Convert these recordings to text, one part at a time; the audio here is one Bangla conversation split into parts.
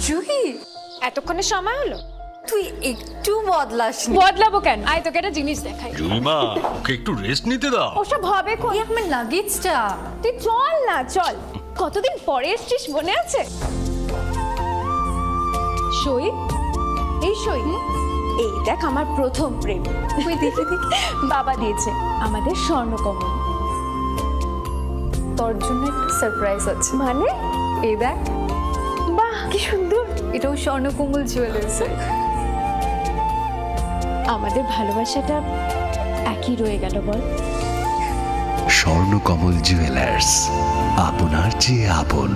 জুহি, এতক্ষণে সময় হলো? তুই একটু বদলাসনি। বদলাবো কেন? আয় তোকে একটা জিনিস দেখাই। জুইমা, ওকে একটু রেস্ট নিতে দাও। ওসব হবে কোন? এই আমার লাগেজটা। তুই চল না, চল। কতদিন পরে এসছিস, মনে আছে? সই, এই সই। এই দেখ আমার প্রথম প্রেম। তুই দেখে দেখে বাবা দিয়েছে আমাদের স্বর্ণকমল। তোর জন্য একটা সারপ্রাইজ আছে। মানে? এই দেখ, বাহ কি সুন্দর। এটাও স্বর্ণকমল জুয়েলার্স। আমাদের ভালোবাসাটা একই রয়ে গেল বল। স্বর্ণকমল জুয়েলার্স, আপনার চেয়ে আপন।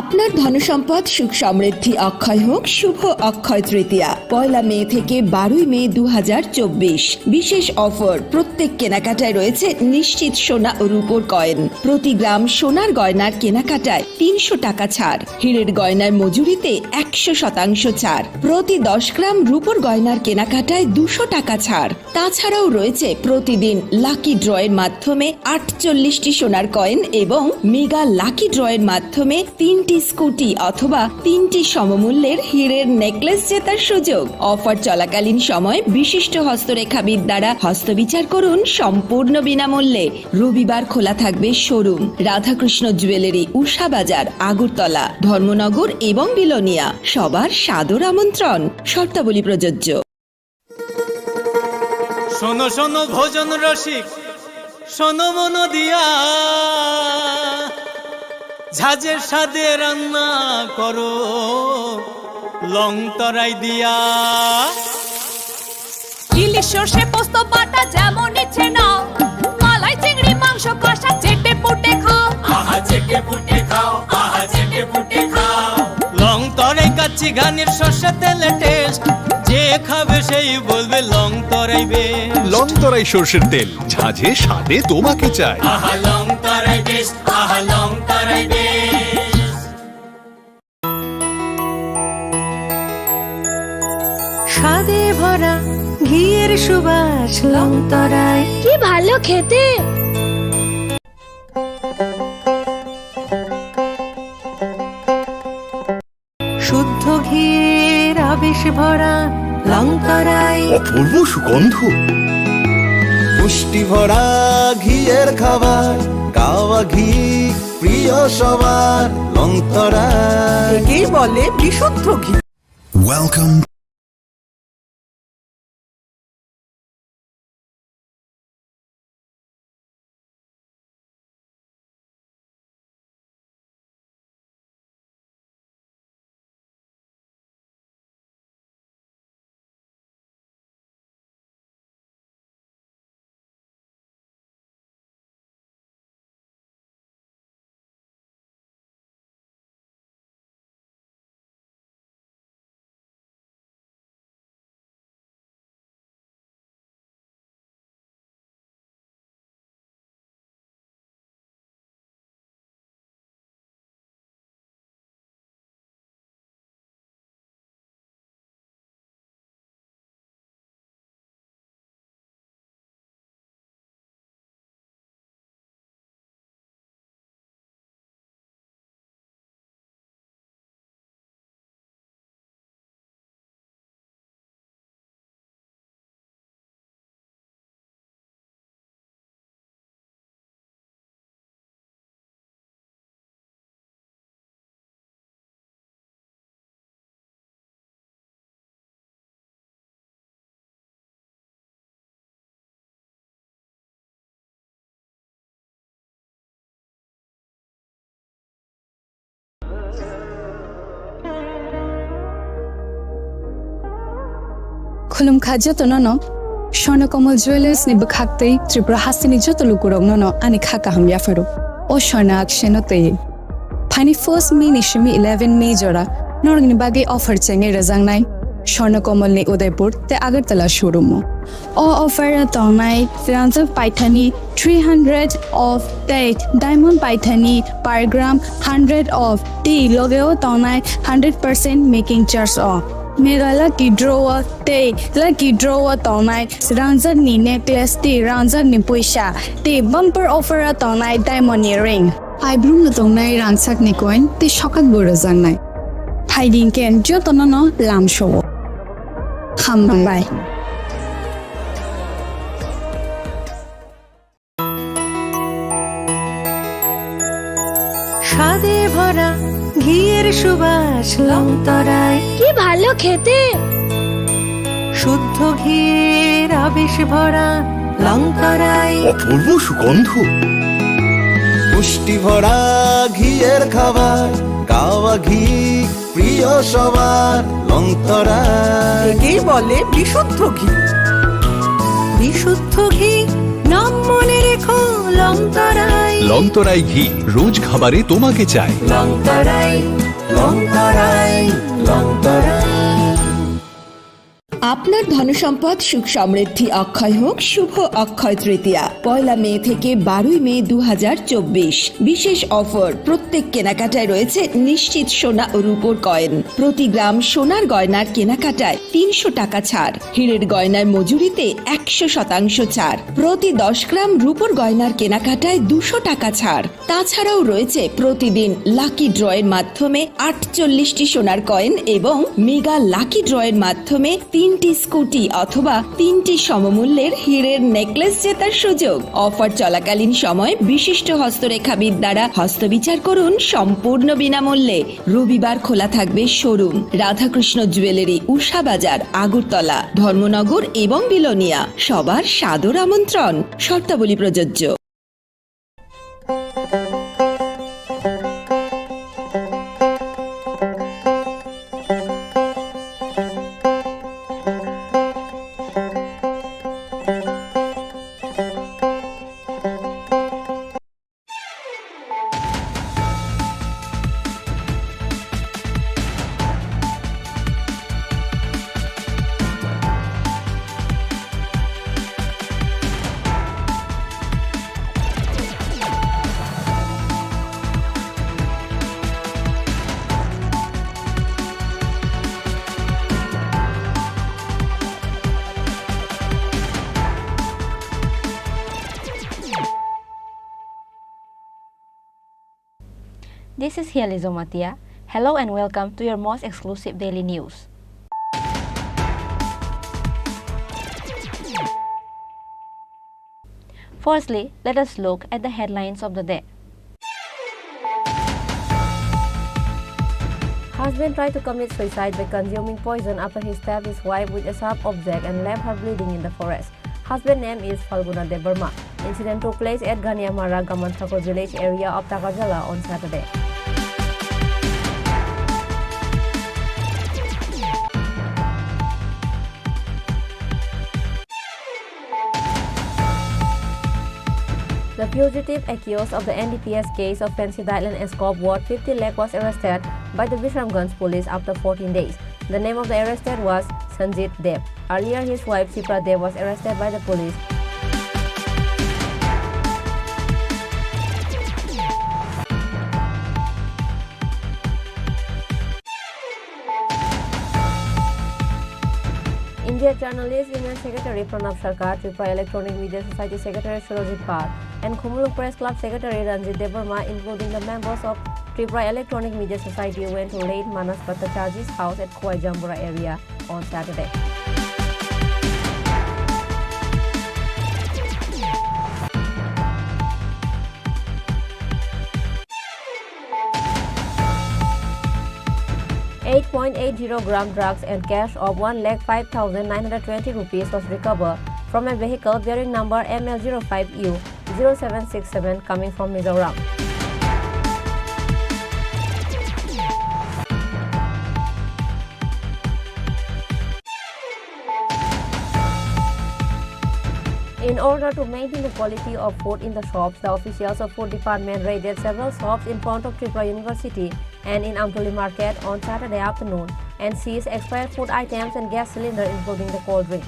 আপনার ধনসম্পদ সুখ সমৃদ্ধি অক্ষয় হোক। শুভ অক্ষয় তৃতীয়া 1 মে থেকে 12 মে 2024। বিশেষ অফার, প্রত্যেক কেনাকাটায় রয়েছে নিশ্চিত সোনা ও রূপোর কয়েন। প্রতি গ্রাম সোনার গয়নার কেনাকাটায় 300 টাকা ছাড়। হীরের গয়নার মজুরিতে 100% ছাড়। প্রতি 10 গ্রাম রূপোর গয়নার কেনাকাটায় 200 টাকা ছাড়। তাছাড়াও রয়েছে প্রতিদিন লাকি ড্রয়ের মাধ্যমে 48টি সোনার কয়েন এবং মেগা লাকি ড্রয়ের মাধ্যমে 3টি স্কুটি অথবা 3টি সমমূল্যের হীরের নেকলেস জেতার সুযোগ। অফার চলাকালীন সময় বিশিষ্ট হস্তরেখাবিদ দ্বারা হস্তবিচার করুন সম্পূর্ণ বিনামূল্যে। রবিবার খোলা থাকবে শোরুম। রাধাকৃষ্ণ জুয়েলারি, উষা বাজার, আগরতলা, ধর্মনগর এবং বিলোনিয়া। সবার সাদর আমন্ত্রণ। শর্তাবলী প্রযোজ্য। শোনো শোনো ভোজন রসিক, শোনো মন দিয়া, ঝাঁঝের সাদে রান্না করো লং তরাই দিয়া। ইলিশ সর্ষে পোস্ত বাটা যেমন ইচ্ছে নাও, মালাই চিংড়ি মাংস কষা চেটে পুটে খাও। আহা চেটে পুটে খাও, আহা চেটে পুটে খাও। লং তরাই কাচ্চি ঘানির সর্ষে তেলে টেস্ট, যে খাবে সেই বলবে লং তরাই বেশ। লং তরাই সর্ষের তেল, ঝাঁঝে স্বাদে তোমাকে চাই। আহা লং তরাই বেশ, আহা লং তরাই বেশ। স্বাদে ভরা ঘিয়ের সুবাস লং তরাই, কি ভালো খেতে। শুদ্ধ ঘিয়ের আবেশ ভরা লং তরাই, অপূর্ব সুগন্ধ। পুষ্টি ভরা ঘিয়ের খাবার, গাওয়া ঘি প্রিয় সবার লং তরাই। একেই বলে বিশুদ্ধ ঘি। ওয়েলকাম खुलुम खा जतन स्वर्णकमल ज्वेलर्स नि बखाक्तै त्रिपुरा हासिनी जतलु कुरौ अनि खाका हम याफरो ओ स्वर्ण अक्षनते फाइनी फर्स्ट मे निशमी 11 मे जरा नरगनि बागे अफर चेंगे रजांगनाय स्वर्णकमल नि उदयपुर ते अगरतला शोरूम ओ ऑफर तोनाय फ्रांस पाइथानी 300 ऑफ डेट डायमंड पाइथानी पर ग्राम 100 ऑफ टी लोगेओ तोनाय 100% making charge off mega lucky drawer तोनाय रंजन नि नेकलेस टी रंजन नि पैसा टी बम्पर ऑफर तोनाय डायमंड इयरिंग आइब्रुम न तोनाय रांसाक नि कॉइन ती शकत बोर जांगनाय फाइडिंग केन जतन न लाम शो हम बाय স্বাদে ভরা ঘিয়ের সুবাস লংতরায় কি ভালো খেতে শুদ্ধ ঘিয়ের আবেশ ভরা লংতরায় অপূর্ব সুগন্ধ পুষ্টি ভরা ঘিয়ের খাবার কাওয়া ঘি প্রিয় সবার লংতরায় একেই বলে বিশুদ্ধ ঘি বিশুদ্ধ ঘি নাম মনে রেখো লংতরায় লংতরাই ঘি রোজ খাবারে তোমাকে চাই লংতরাই লংতরাই লংতরাই। আপনার ধনসম্পদ সুখ সমৃদ্ধি অক্ষয় হোক শুভ অক্ষয় তৃতীয়া 1 মে থেকে 12 মে 2024 বিশেষ অফার প্রত্যেক কেনাকাটায় রয়েছে নিশ্চিত সোনা ও রূপোর কয়েন প্রতি গ্রাম সোনার গয়নার কেনাকাটায় 300 টাকা ছাড় হীরের গয়নার মজুরিতে 100% ছাড় প্রতি 10 গ্রাম রূপোর গয়নার কেনাকাটায় 200 টাকা ছাড় তাছাড়াও রয়েছে প্রতিদিন লাকি ড্রয়ের মাধ্যমে 48টি সোনার কয়েন এবং মেগা লাকি ড্রয়ের মাধ্যমে 3টি স্কুটি অথবা 3টি সমমূল্যের হীরের নেকলেস জেতার সুযোগ অফার চলাকালীন সময় বিশিষ্ট হস্তরেখাবিদ দ্বারা হস্তবিচার করুন সম্পূর্ণ বিনামূল্যে রবিবার খোলা থাকবে শোরুম রাধাকৃষ্ণ জুয়েলারি উষা বাজার আগরতলা ধর্মনগর এবং বিলোনিয়া সবার সাদর আমন্ত্রণ শর্তাবলী প্রযোজ্য। This is Hiali Zomatia. Hello and welcome to your most exclusive daily news. Firstly, let us look at the headlines of the day. Husband tried to commit suicide by consuming poison after he stabbed his wife with a sharp object and left her bleeding in the forest. Husband name is Falguna Debarma. Incident took place at Ghaniamara Gamanthakor village area of Takarjala on Saturday. The fugitive accused of the NDPS case of Fancied Island escape worth 50 lakh was arrested by the Visramganj police after 14 days. The name of the arrested was Sanjit Dev. Earlier, his wife Sipra Dev was arrested by the police. India Journalist Union Secretary Pranab Sarkar, Tripura Electronic Media Society Secretary Surojit Pal, and Khumuluk Press Club Secretary Ranjit Debarma, including the members of Tripura Electronic Media Society, went to late Manas Bhattacharjy's house at Khowai Jambura area on Saturday. .80 gram drugs and cash of 1,05,920 rupees was recovered from a vehicle bearing number ML05U0767 coming from Mizoram. In order to maintain the quality of food in the shops, the officials of food department raided several shops in front of Tripura University and in Amtoli Market on Saturday afternoon and seized expired food items and gas cylinder, including the cold drink.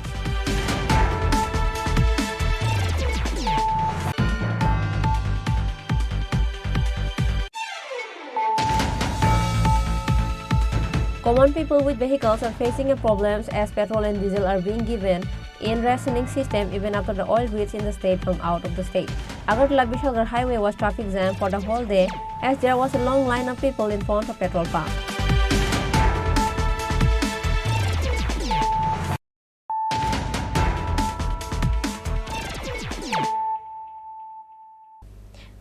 Common people with vehicles are facing problems as petrol and diesel are being given in rationing system even after the oil reaches in the state from out of the state. Agartala Bishalgarh Highway was traffic jam for the whole day as there was a long line of people in front of petrol pump.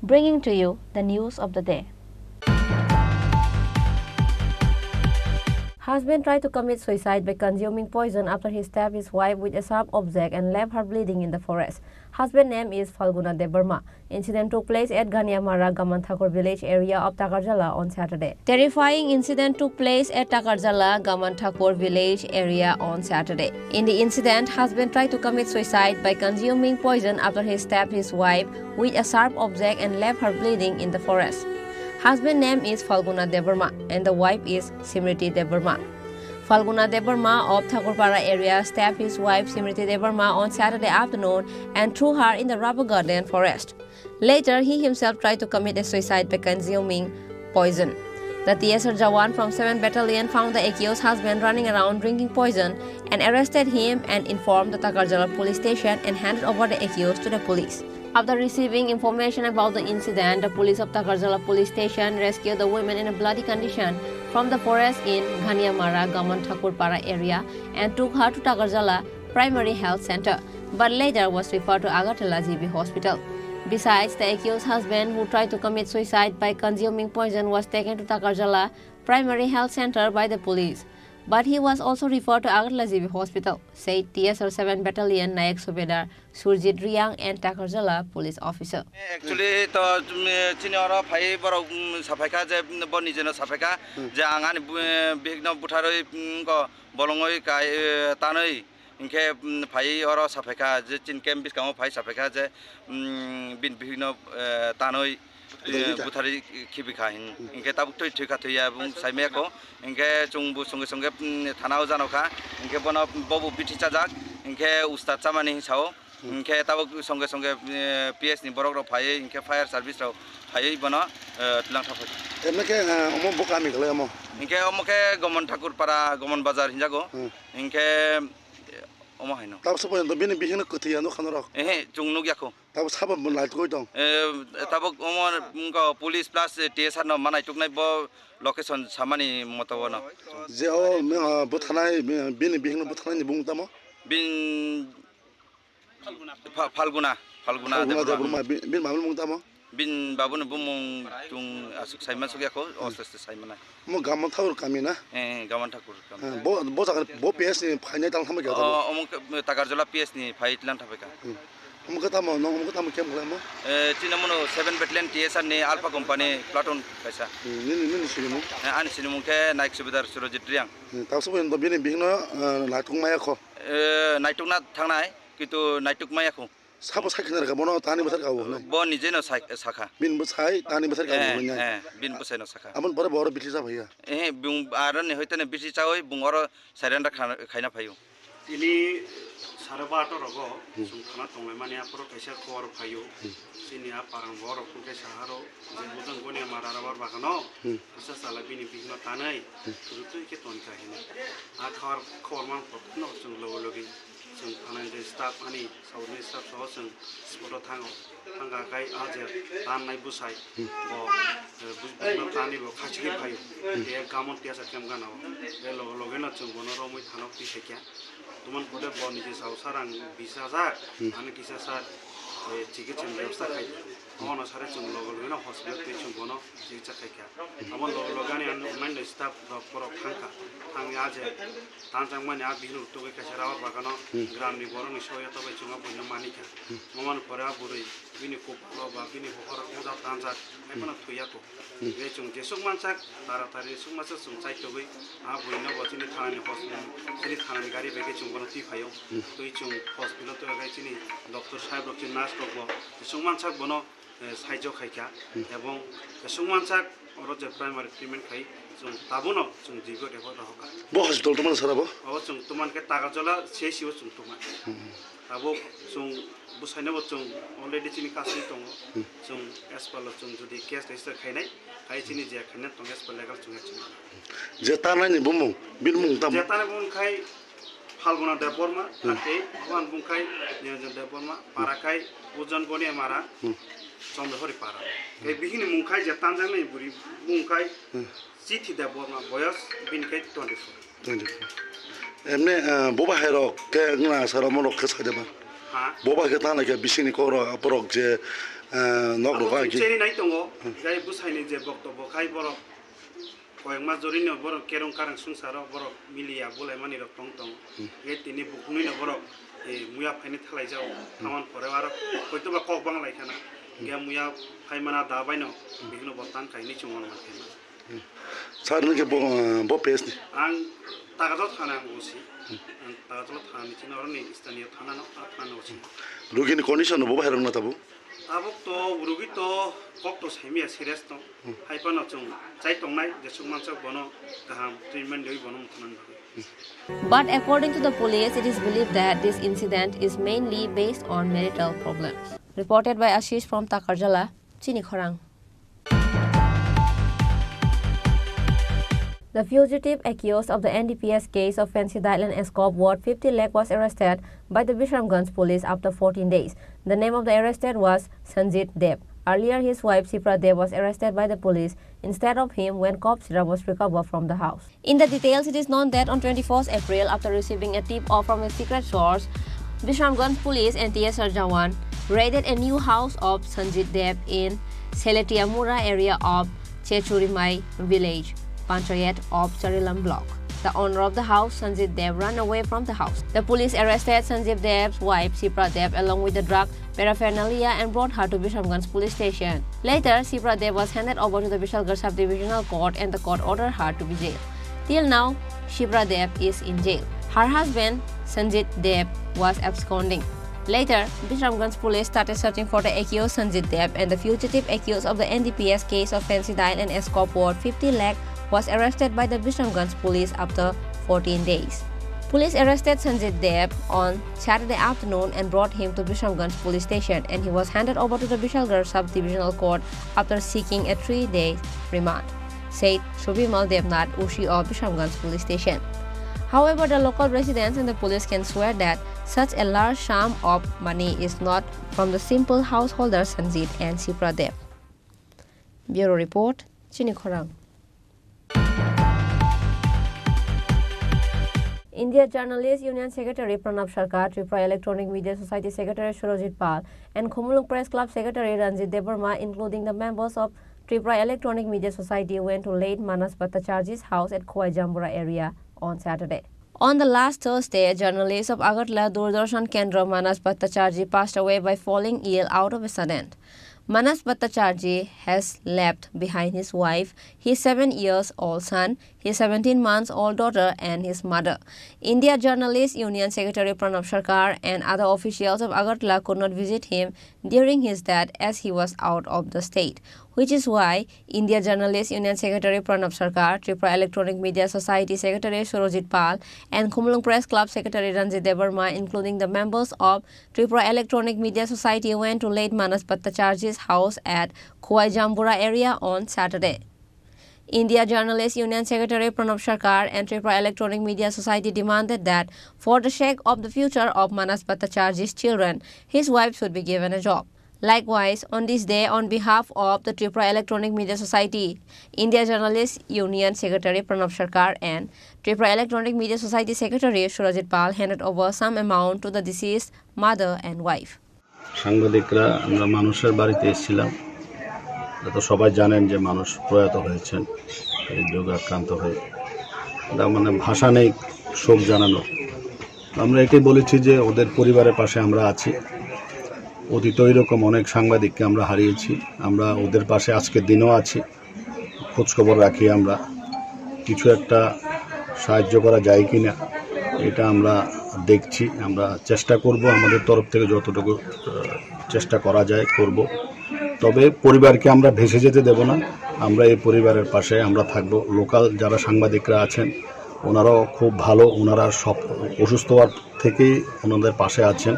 Bringing to you the news of the day. Husband tried to commit suicide by consuming poison after he stabbed his wife with a sharp object and left her bleeding in the forest. Husband name is Falguna Debarma. Incident took place at Ghaniamara Gamanthakur village area of Takarjala on Saturday. Terrifying incident took place at Takarjala Gamanthakur village area on Saturday. In the incident, husband tried to commit suicide by consuming poison after he stabbed his wife with a sharp object and left her bleeding in the forest. Husband name is Falguna Debarma and the wife is Simriti Debarma. Falguna Debarma of Thakurpara area stabbed his wife Simriti Debarma on Saturday afternoon and threw her in the rubber garden forest. Later, he himself tried to commit a suicide by consuming poison. The TSR Jawan from 7th Battalion found the accused husband running around drinking poison and arrested him and informed the Takarjala police station and handed over the accused to the police. After receiving information about the incident, the police of Takarjala police station rescued the women in a bloody condition from the forest in Ghaniamara Gamanthakurpara area and took her to Takarjala Primary Health Center, but later was referred to Agartala GB Hospital. Besides, the accused husband who tried to commit suicide by consuming poison was taken to Takarjala Primary Health Center by the police. But he was also referred to Agartala GB Hospital, said TSR 7 Battalion Nayak Subedar Surjit Riang and Takarjala police officer. Actually, to senior phai baro safaika je boni jeno safaika je angani bigno butaroi ko bolongoi kai tanoi inke phai oro safaika je chin kem biskamo phai safaika je bin bigno tanoi बुथारी खिबिखाहिं इनके ताबुक तोय थैखा थैया बुं साइमेको इनके चुंबु संगे संगे थानाव जानोखा इनके बन बबु बिटिचा जाक इनके उस्ताद चामानि हिसाव इनके ताबुक संगे संगे पीएस नि बरक फायै इनके फायर सर्विस राव फायै बन लांथा फै एमके अमो बकामि गले अमो इनके अमके गमन ठाकुरपारा गमन बाजार हिजागो इनके अमो हाइनो ताब सब बिनि बिहिनो कथिया न खनर एहे जुंनु ग्याखो ताब साब लाइट गय दं ताब अमो पुलिस प्लस टीएसआर न मानाय टुकनाय ब लोकेशन सामानि मतवन जे ओ बुथानाय बिनि बिहिनो बुथानाय बुं तम बिन फाल्गुना देबुमा बिन माबुल मुं तम बिन बाबुन बुमुं तुं आसुक साइमान सुग्याखौ अस्तस्ते साइमाना म गामन ठाकुर कामिना गामन ठाकुर काम बो जागन बो पीएस नि फाइनाय तां थामा गया अमुक ताकारजला पीएस नि फाइट लान थाबायका अमुक ताम न अमुक ताम केम गलाम चिनमनो 7 बेटलियन टीएसआर नि अल्फा कंपनी प्लाटून पैसा नि सिगुनु आनि सिनुमु के नाइक सुबेदार सुरजित रियां तासो बिनि बिहिनो नाइटुक मायाखौ नाइटुकना थांनाय किन्तु नाइटुक मायाखौ साबो साइखिनार गाबनो तानि बथार गाबो ब निजे न साखा बिन बसाय तानि बथार गाबो बिन बसाय न साखा आबन बरे बर बिटि जा भैया ए बुं आरो ने होइतने बिटि चावै बुंगर सारेन्डर खाइना फायो तिनि सारबाट रगो सुंखाना तंगले माने आपर कैसा खबर फायो सिनिया पारं बर फुके साहारो जे बुजन गने माराराबर बागनो फसा साला बिनि बिगनो तानै रुतु के तन काहिना आ खबर मान फटनो जों लोगो लोगि जों फानाय स्टाफ आनि साउनि स्टाफ सह जों स्पटआव थांगाखाय आजे दाननाय बुसाय ब बुजनो तानिबो खाथिके फायो बे गामन टियासा केम गानाव बे लगेना जों बनो रमै थानाव पिसेकिया तुमन पदे बनि जे साउसारां बिसाजा आनि किसा सार चिकित्सा व्यवस्था खाय अन सारे जों लगेना हस्पिटाल पे जों बनो चिकित्सा खायका अमन लगानि आन स्टाफ परक थांका थांनि आजे तांजां माने आ बिनु तुगे कासे रावर बागानो ग्रामनि बरनि सय तबे जोंहा बयनो मानिका ममान परा बुरै bini ko ba bini ko har ko da tanjak ebana thuya ko e chung je sung mansak taratari sung masa sung chai to bai a boina bachini thani hospital chini thani gari bege chung bono ti phayo toi chung hospital to gai chini doctor sahib rok chin nurse rok bo sung mansak bono সাহায্য খাইকা এবং সুমানসাক ওর যে প্রাইমারি ট্রিটমেন্ট খাই जों ताबोनो जों जिगो देखो रहका बो हॉस्पिटल तो मन सराबो अब जों तुमान के तागा जला सेसियो जों तुमान ताबो जों बुसाइनबो जों अलरेडी चिनि कासि दङ जों एसपाल जों जुदि केस रेजिस्टार खाइनाय खाइ चिनि जे खाइना दङ एसपाल लेगाल जों जे तानानि बुमु बिलमु ताम जे ताना बुं खाइ फाल्गुना देबरमा ताके वान बुं खाइ निरंजन देबरमा पाराखाइ उजन बने मारा चंद्रहरि पारा ए बिहिनि मुंखाइ जे तानजां नै बुरि मुंखाइ चिठी देबरमा बयस बिनिखाइ 24 एमने बोबा हेरो के ना सरा मनो खसा देबा हां बोबा के ताना के बिसिनि कोरो अपरक जे नक रका कि चेनि नाइ दङ जाय बुसाइनि जे बक्तब्य खाइ बर कयक मा जरिनो बर केरं कारं संसार बर मिलिया बुलाय मानि रक दङ ए तिनि बुकनुइनो बर ए मुया फाइनि थालाय जाव थामान परे आरो हयतोबा कक बांलाय खाना गे मुया फाइमाना दाबायनो बिखनो बतान खाइनि चुमन माथेना सारनो के बो पेस नि आं तागाजल थाना होसि आं तागाजल थाना चिन अरनि स्थानीय थाना न थाना होसि रुगिनि कन्डिसन बोबा हेरं न ताबो आबो तो रुगि तो कक तो साइमिया सिरियस तो हाइपानो जों चाइ तंनाय जे सुमानसा बनो गाहाम ट्रिटमेन्ट देइ बनो मुथमान But according to the police, it is believed that this incident is mainly based on marital problems. Reported by Ashish from Takarjala, Chini Khorang. The fugitive accused of the NDPS case of Fancy Dylan Escop Ward 50 Lakh was arrested by the Bishamganj police after 14 days. The name of the arrested was Sanjit Deb. Earlier, his wife Sipra Deb was arrested by the police instead of him when cough syrup was recovered from the house. In the details, it is known that on 24th April, after receiving a tip-off from a secret source, Bishamganj police and TSR Jawan raided a new house of Sanjit Deb in Seletiamura area of Chechurimai village, Panchayat of Charilam block. The owner of the house, Sanjit Deb, ran away from the house. The police arrested Sanjit Deb's wife, Sipra Deb, along with the drug paraphernalia and brought her to Bishamganj police station. Later, Sipra Deb was handed over to the Vishalgarh Sub-Divisional Court and the court ordered her to be jailed. Till now, Sipra Deb is in jail. Her husband, Sanjit Deb, was absconding. Later, Bishamganj police started searching for the accused Sanjit Deb, and the fugitive accused of the NDPS case of Fancy Dylan and Escop Ward 50 Lakh was arrested by the Bishamganj police after 14 days. Police arrested Sanjit Deb on Saturday afternoon and brought him to Bishamganj police station, and he was handed over to the Vishalgarh Sub-Divisional Court after seeking a 3-day remand, said Shubhimal Devnath Ushi of Bishamganj police station. However, the local residents and the police can swear that such a large sum of money is not from the simple householders Sanjit and Sipra Deb. Bureau Report, Chini Khorang. India Journalist Union Secretary Pranab Sarkar, Tripura Electronic Media Society Secretary Surojit Pal, and Khumulung Press Club Secretary Ranjit Debarma, including the members of Tripura Electronic Media Society, went to late Manas Bhattacharjy's house at Khowai Jambura area on Saturday. On the last Thursday, a journalist of Agartala Doordarshan Kendra Manas Bhattacharjy passed away by falling ill out of a sudden. Manas Bhattacharjy has left behind his wife, his 7-year-old son, his 17-month-old daughter, and his mother. India Journalist Union Secretary Pranab Sarkar and other officials of Agartala could not visit him during his death as he was out of the state, which is why India Journalist Union Secretary Pranab Sarkar, Tripura Electronic Media Society Secretary Surojit Pal, and Khumulung Press Club Secretary Ranjit Debarma, including the members of Tripura Electronic Media Society, went to late Manas Bhattacharjy's house at Khowai Jambura area on Saturday. India Journalist Union Secretary Pranab Sarkar and Tripura Electronic Media Society demanded that for the sake of the future of Manas Bhattacharjy's children, his wife should be given a job. Likewise, on this day, on behalf of the Tripura Electronic Media Society, India Journalist Union Secretary Pranab Sarkar and Tripura Electronic Media Society Secretary Surojit Pal handed over some amount to the deceased mother and wife. সাংবাদিকরা আমরা মানুষের বাড়িতে এসেছিলাম, তো সবাই জানেন যে মানুষ প্রয়াত হয়েছেন এই রোগে আক্রান্ত হয়ে, মানে ভাষা নেই শোক জানানো। আমরা এটাই বলেছি যে ওদের পরিবারের পাশে আমরা আছি অতীত এরকম অনেক সাংবাদিককে আমরা হারিয়েছি। আমরা ওদের পাশে আজকের দিনও আছি, খোঁজখবর রাখি। আমরা কিছু একটা সাহায্য করা যায় কি না এটা আমরা দেখছি। আমরা চেষ্টা করব, আমাদের তরফ থেকে যতটুকু চেষ্টা করা যায় করব। তবে পরিবারকে আমরা ভেসে যেতে দেব না। আমরা এই পরিবারের পাশে আমরা থাকব। লোকাল যারা সাংবাদিকরা আছেন ওনারাও খুব ভালো, ওনারা সব অসুস্থ হওয়ার থেকেই ওনাদের পাশে আছেন।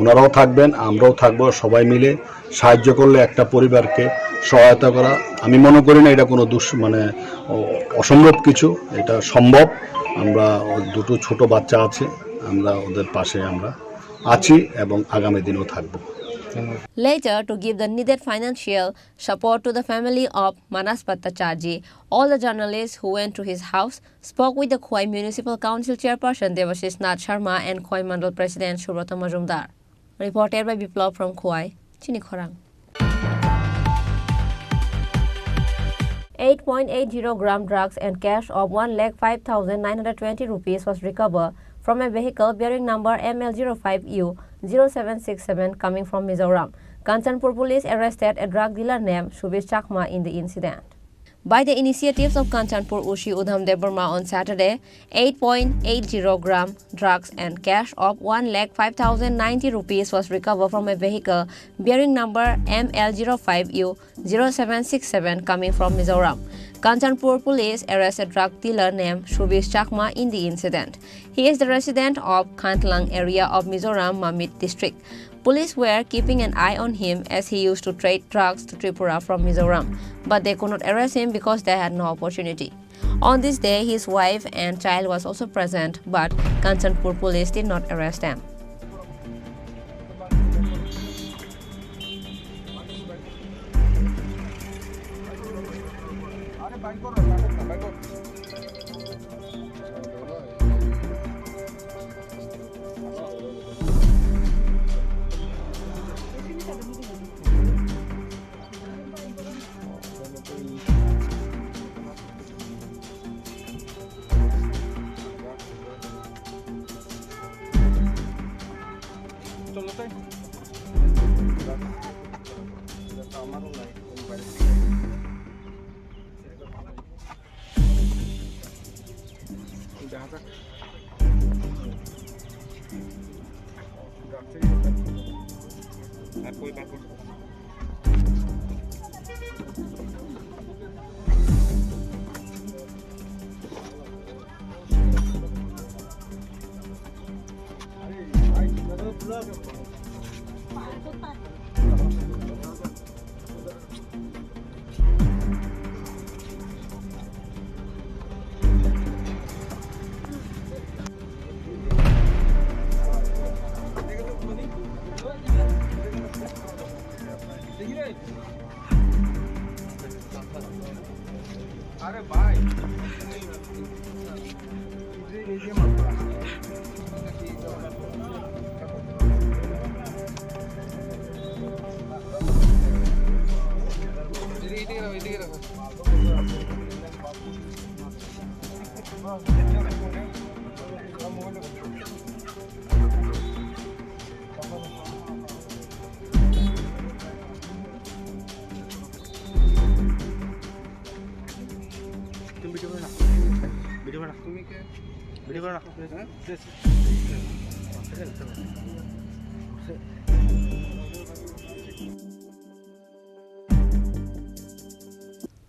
ওনারাও থাকবেন, আমরাও থাকবো। সবাই মিলে সাহায্য করলে একটা পরিবারকে সহায়তা করা, আমি মনে করি না এটা কোনো অসম্ভব কিছু, এটা সম্ভব। আমরা দুটো ছোট বাচ্চা আছে, আমরা ওদের পাশে আমরা আছি এবং আগামী দিনেও থাকবো। Later, to give the needed financial support to the family of Manas Bhattacharjee, all the journalists who went to his house spoke with the Khoi Municipal Council Chairperson Devashish Nath Sharma and Khoi Mandal President Subrata Majumdar. Reported by Biplab from Khoi, Chinikhorang. 8.80 gram drugs and cash of 1,05,920 rupees was recovered from a vehicle bearing number ML05U0767 coming from Mizoram. Kanchanpur police arrested a drug dealer named Shubhesh Chakma in the incident. By the initiatives of Kanchanpur Ushi Udham Debarma on Saturday, 8.80 gram drugs and cash of 1,05,090 rupees was recovered from a vehicle bearing number ML05U0767 coming from Mizoram. Kanchanpur police arrested drug dealer named Shubhesh Chakma in the incident. He is the resident of Khantlang area of Mizoram Mamit district. Police were keeping an eye on him as he used to trade drugs to Tripura from Mizoram, but they could not arrest him because they had no opportunity. On this day, his wife and child was also present, but Kanchanpur police did not arrest them.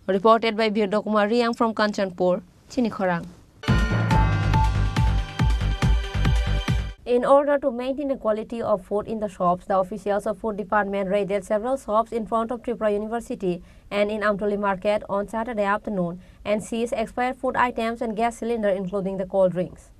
Reported by Birdo Kumar Riang from Kanchanpur, Chinikhorang. In order to maintain the quality of food in the shops, the officials of Food Department raided several shops in front of Tripura University and in Amtoli Market on Saturday afternoon and seized expired food items and gas cylinder including the cold drinks.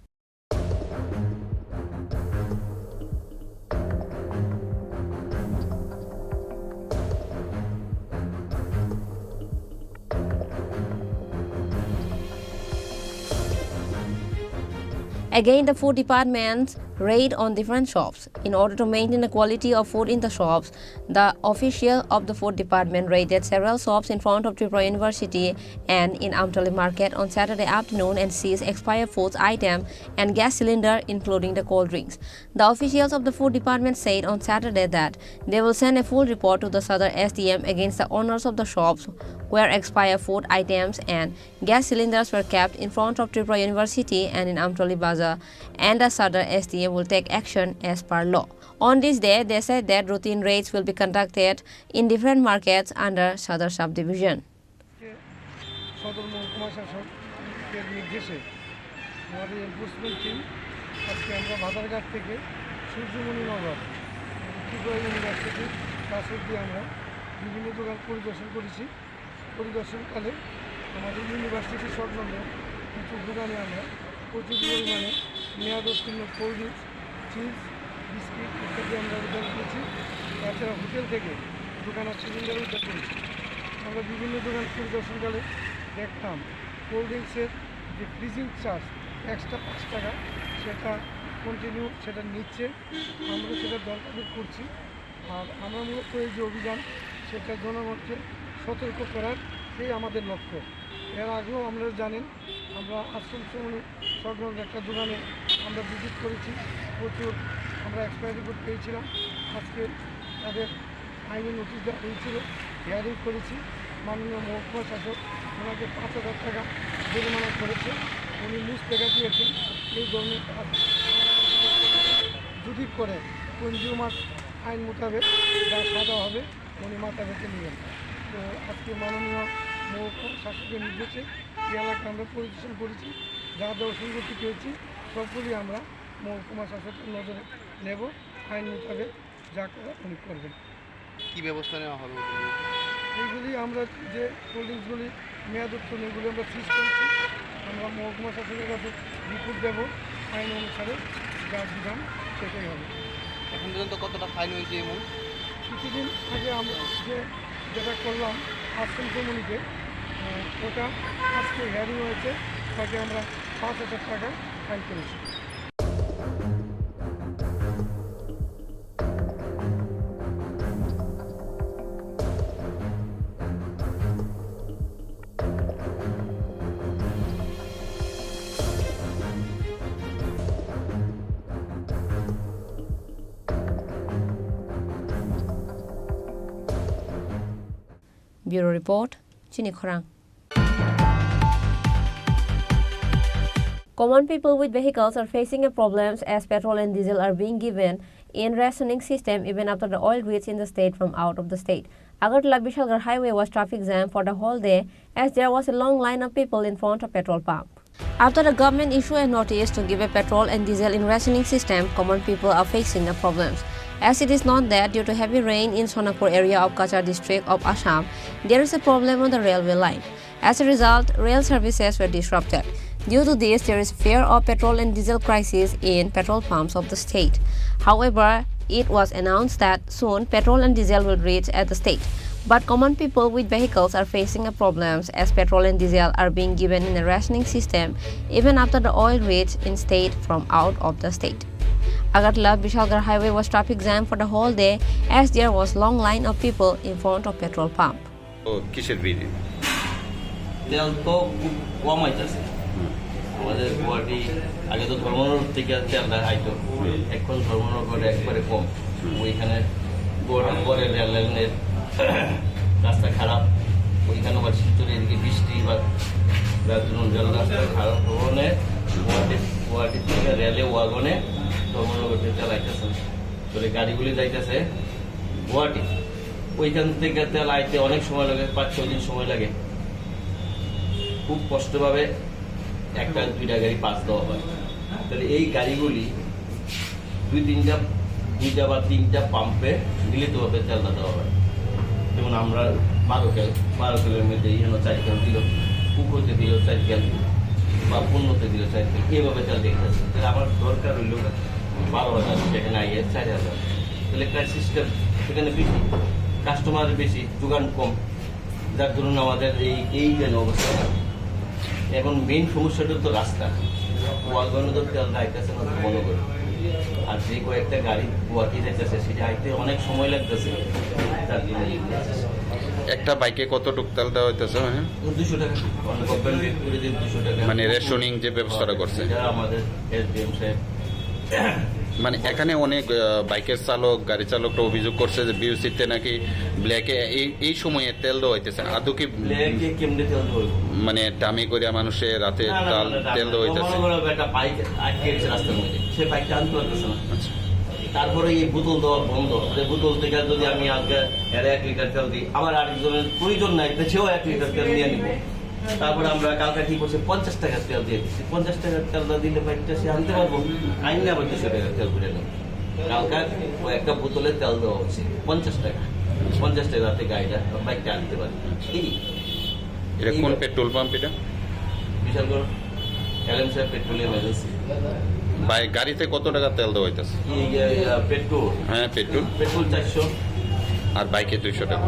Again, the Food Department raid on different shops. In order to maintain the quality of food in the shops, the official of the food department raided several shops in front of Tripura University and in Amtali Market on Saturday afternoon and seized expired food items and gas cylinder, including the cold drinks. The officials of the food department said on Saturday that they will send a full report to the Sadar SDM against the owners of the shops where expired food items and gas cylinders were kept in front of Tripura University and in Amtali Bazaar, and the Sadar SDM will take action as per law. On this day, they said that routine raids will be conducted in different markets under Sadar subdivision. সদর মহকুমা শাসকের নির্দেশে আমাদের এনফোর্সমেন্ট টিম আজকে আমরা বাজারঘাট থেকে সূর্যমণিনগর ত্রিপুরা ইউনিভার্সিটির কাছ অব্দি আমরা বিভিন্ন দোকান পরিদর্শন করেছি। পরিদর্শনকালে আমাদের ইউনিভার্সিটি সংলগ্ন কিছু দোকানে আমরা প্রচুর পরিমাণে মেয়াদোত্তীর্ণ কোল্ড ড্রিঙ্কস, চিপস, বিস্কিট ইত্যাদি আমরা উদ্ধার করেছি। তাছাড়া হোটেল থেকে দোকানের সিলিন্ডার উদ্ধার করেছি। আমরা বিভিন্ন দোকান পরিদর্শনকালে দেখতাম কোল্ড ড্রিঙ্কসের যে ফ্রিজিং চার্জ এক্সট্রা 5 টাকা, সেটা কন্টিনিউ সেটা নিচ্ছে। আমরা সেটা দরকার করছি। আর আমরা মূলত এই যে অভিযান, সেটা জনগণকে সতর্ক করার সেই আমাদের লক্ষ্য। এর আগেও আমরা জানেন আমরা আশ্রম শ্রমণী সংলগ্ন একটা দোকানে আমরা ভিজিট করেছি। প্রচুর আমরা এক্সপায়ারি রিপোর্ট পেয়েছিলাম। আজকে তাদের আইনি নোটিশ দেওয়া হয়েছিল, হিয়ারিং করেছি। মাননীয় মহকুমা শাসক ওনাকে 5,000 টাকা জরিমানা করেছে। উনি নিউজ দেখা দিয়েছেন এই ধরনের কাজ যদি করে কনজিউমার আইন মোতাবেক যা সাজা হবে উনি মাথা বেঁচে নেবেন। তো আজকে মাননীয় মহকুমা শাসকের নির্দেশে এই এলাকা আমরা পরিদর্শন করেছি। যা দর্শনগতি পেয়েছি সবগুলি আমরা মহকুমা শাসকের নজরে নেব। আইন মোতাবেক যা করে উনি করবেন। কী ব্যবস্থা নেওয়া হবে? এইগুলি আমরা যে কোল্ড ড্রিঙ্কসগুলি মেয়াদোত্তীর্ণ এগুলি আমরা সিজ করেছি। আমরা মহকুমা শাসকের কাছে রিপোর্ট দেব। আইন অনুসারে যা বিধান সেটাই হবে। এখন পর্যন্ত কতটা ফাইন হয়েছে? এমন কিছুদিন আগে আমরা যেটা করলাম আশ্রম শ্রমণীতে, ওটা আজকে হিয়ারিং হয়েছে, তাকে আমরা 5,000 টাকা ফাইন করেছি। Bureau Report, Chini Khorang. Common people with vehicles are facing a problems as petrol and diesel are being given in rationing system even after the oil reaches in the state from out of the state. Agartala-Bishalgarh highway was traffic jam for the whole day as there was a long line of people in front of petrol pump. After the government issued a notice to give a petrol and diesel in rationing system, common people are facing the problems. As it is known that due to heavy rain in Sonapur area of Kachar district of Assam, there is a problem on the railway line. As a result, rail services were disrupted. Due to this, there is fear of petrol and diesel crisis in petrol pumps of the state. However, it was announced that soon petrol and diesel will reach at the state. But common people with vehicles are facing a problems as petrol and diesel are being given in a rationing system even after the oil reaches in state from out of the state. Agartala-Bishalgarh highway was traffic jam for the whole day as there was long line of people in front of petrol pump. কিসের বিড়ি? তেল তো খুব কম আইতেছে আমাদের গুয়াহাটি। আগে তো ধর্মনগর থেকে তেলটা আইতো, এখন ধর্মনগরে একবারে কম। ওইখানে গুয়াহাটি পরে রেল লাইনের রাস্তা খারাপ, ওইখানে আবার শীতের এদিকে বৃষ্টি বা রেল রাস্তা খারাপ ভ্রমণে গুয়াহাটি থেকে রেলে ওয়াগনে ধর্মনগরতে তেল আইতেছে। তোর গাড়িগুলি যাইতেছে গুয়াহাটি, ওইখান থেকে তেল আইতে অনেক সময় লাগে, 5-6 দিন সময় লাগে। খুব কষ্টভাবে 1-2টা গাড়ি পাস দেওয়া হয়। তাহলে এই গাড়িগুলি 2-3টা বা 3টা পাম্পে মিলিতভাবে তেলটা দেওয়া হয়। যেমন আমরা 12 কিলোর মধ্যে এখানে 4 কিলো দিল, পুকুরতে দিল 4 কিলো বা পণ্যতে দিল 4 কিলো, এইভাবে তেল দেখতেছে। তাহলে আমার দরকার হইল 12,000, সেখানে আইয়ে 4,000। তাহলে একটা সিস্টেম সেখানে বেশি, কাস্টমার বেশি, যোগান কম, যার ধরুন আমাদের এই যেন অবস্থা। এখন মেইন সমস্যাটা তো রাস্তা, ওয়াগনে তো তেল আইতেছে না মনে করে। আর যে কয়েকটা গাড়ি গুয়াহাটি যাইতেছে সেটা আইতে অনেক সময় লাগতেছে, তার জন্য একটা বাইকে কতটুক তেল দেওয়া হইতেছে? 200 টাকা গভর্নমেন্ট রেট করে দিয়ে 200 টাকা, মানে রেশনিং যে ব্যবস্থাটা করছে এটা আমাদের এসডিএম সাহেব। মানে এখানে অনেক বাইকের চালক গাড়ি চালকরা অভিযোগ করছে যে বিউসিতে নাকি ব্ল্যাকে এই সময়ে তেল দেওয়া হইতেছে। আদৌ কি ব্ল্যাকে কেমনে তেল দেওয়া? মানে ডামি করে মানুষের রাতে তেল দেওয়া হইতেছে? একটা বাইক আটকে গেছে রাস্তার মধ্যে, সে বাইকটা আনতে পারতেছে না। তারপরে এই বোতল দেওয়া বন্ধ, বোতল থেকে যদি আমি আজকে 1 লিটার তেল দিই, আমার আরেকজনের প্রয়োজন নাই, সেও 1 লিটার তেল নিয়ে নিব। তারপরে আমরা কালকে ঠিক করছি 50 টাকার তেল দিয়ে দিচ্ছি। 50 টাকার তেলটা দিলে বাইকটা সে আনতে পারবো, আইন না আবার 200 টাকার তেল করে নেব। কালকে একটা বোতলে তেল দেওয়া হচ্ছে 50 টাকা, 50 টাকাতে গাড়িটা বাইকটা আনতে পারি। এটা কোন পেট্রোল পাম্প? এটা বিশালগড় এলএম সাহেব পেট্রোলিয়াম এজেন্সি। গাড়িতে কত টাকা তেল দেওয়া হইতেছে? পেট্রোল, হ্যাঁ পেট্রোল 400, আর বাইকে 200 টাকা।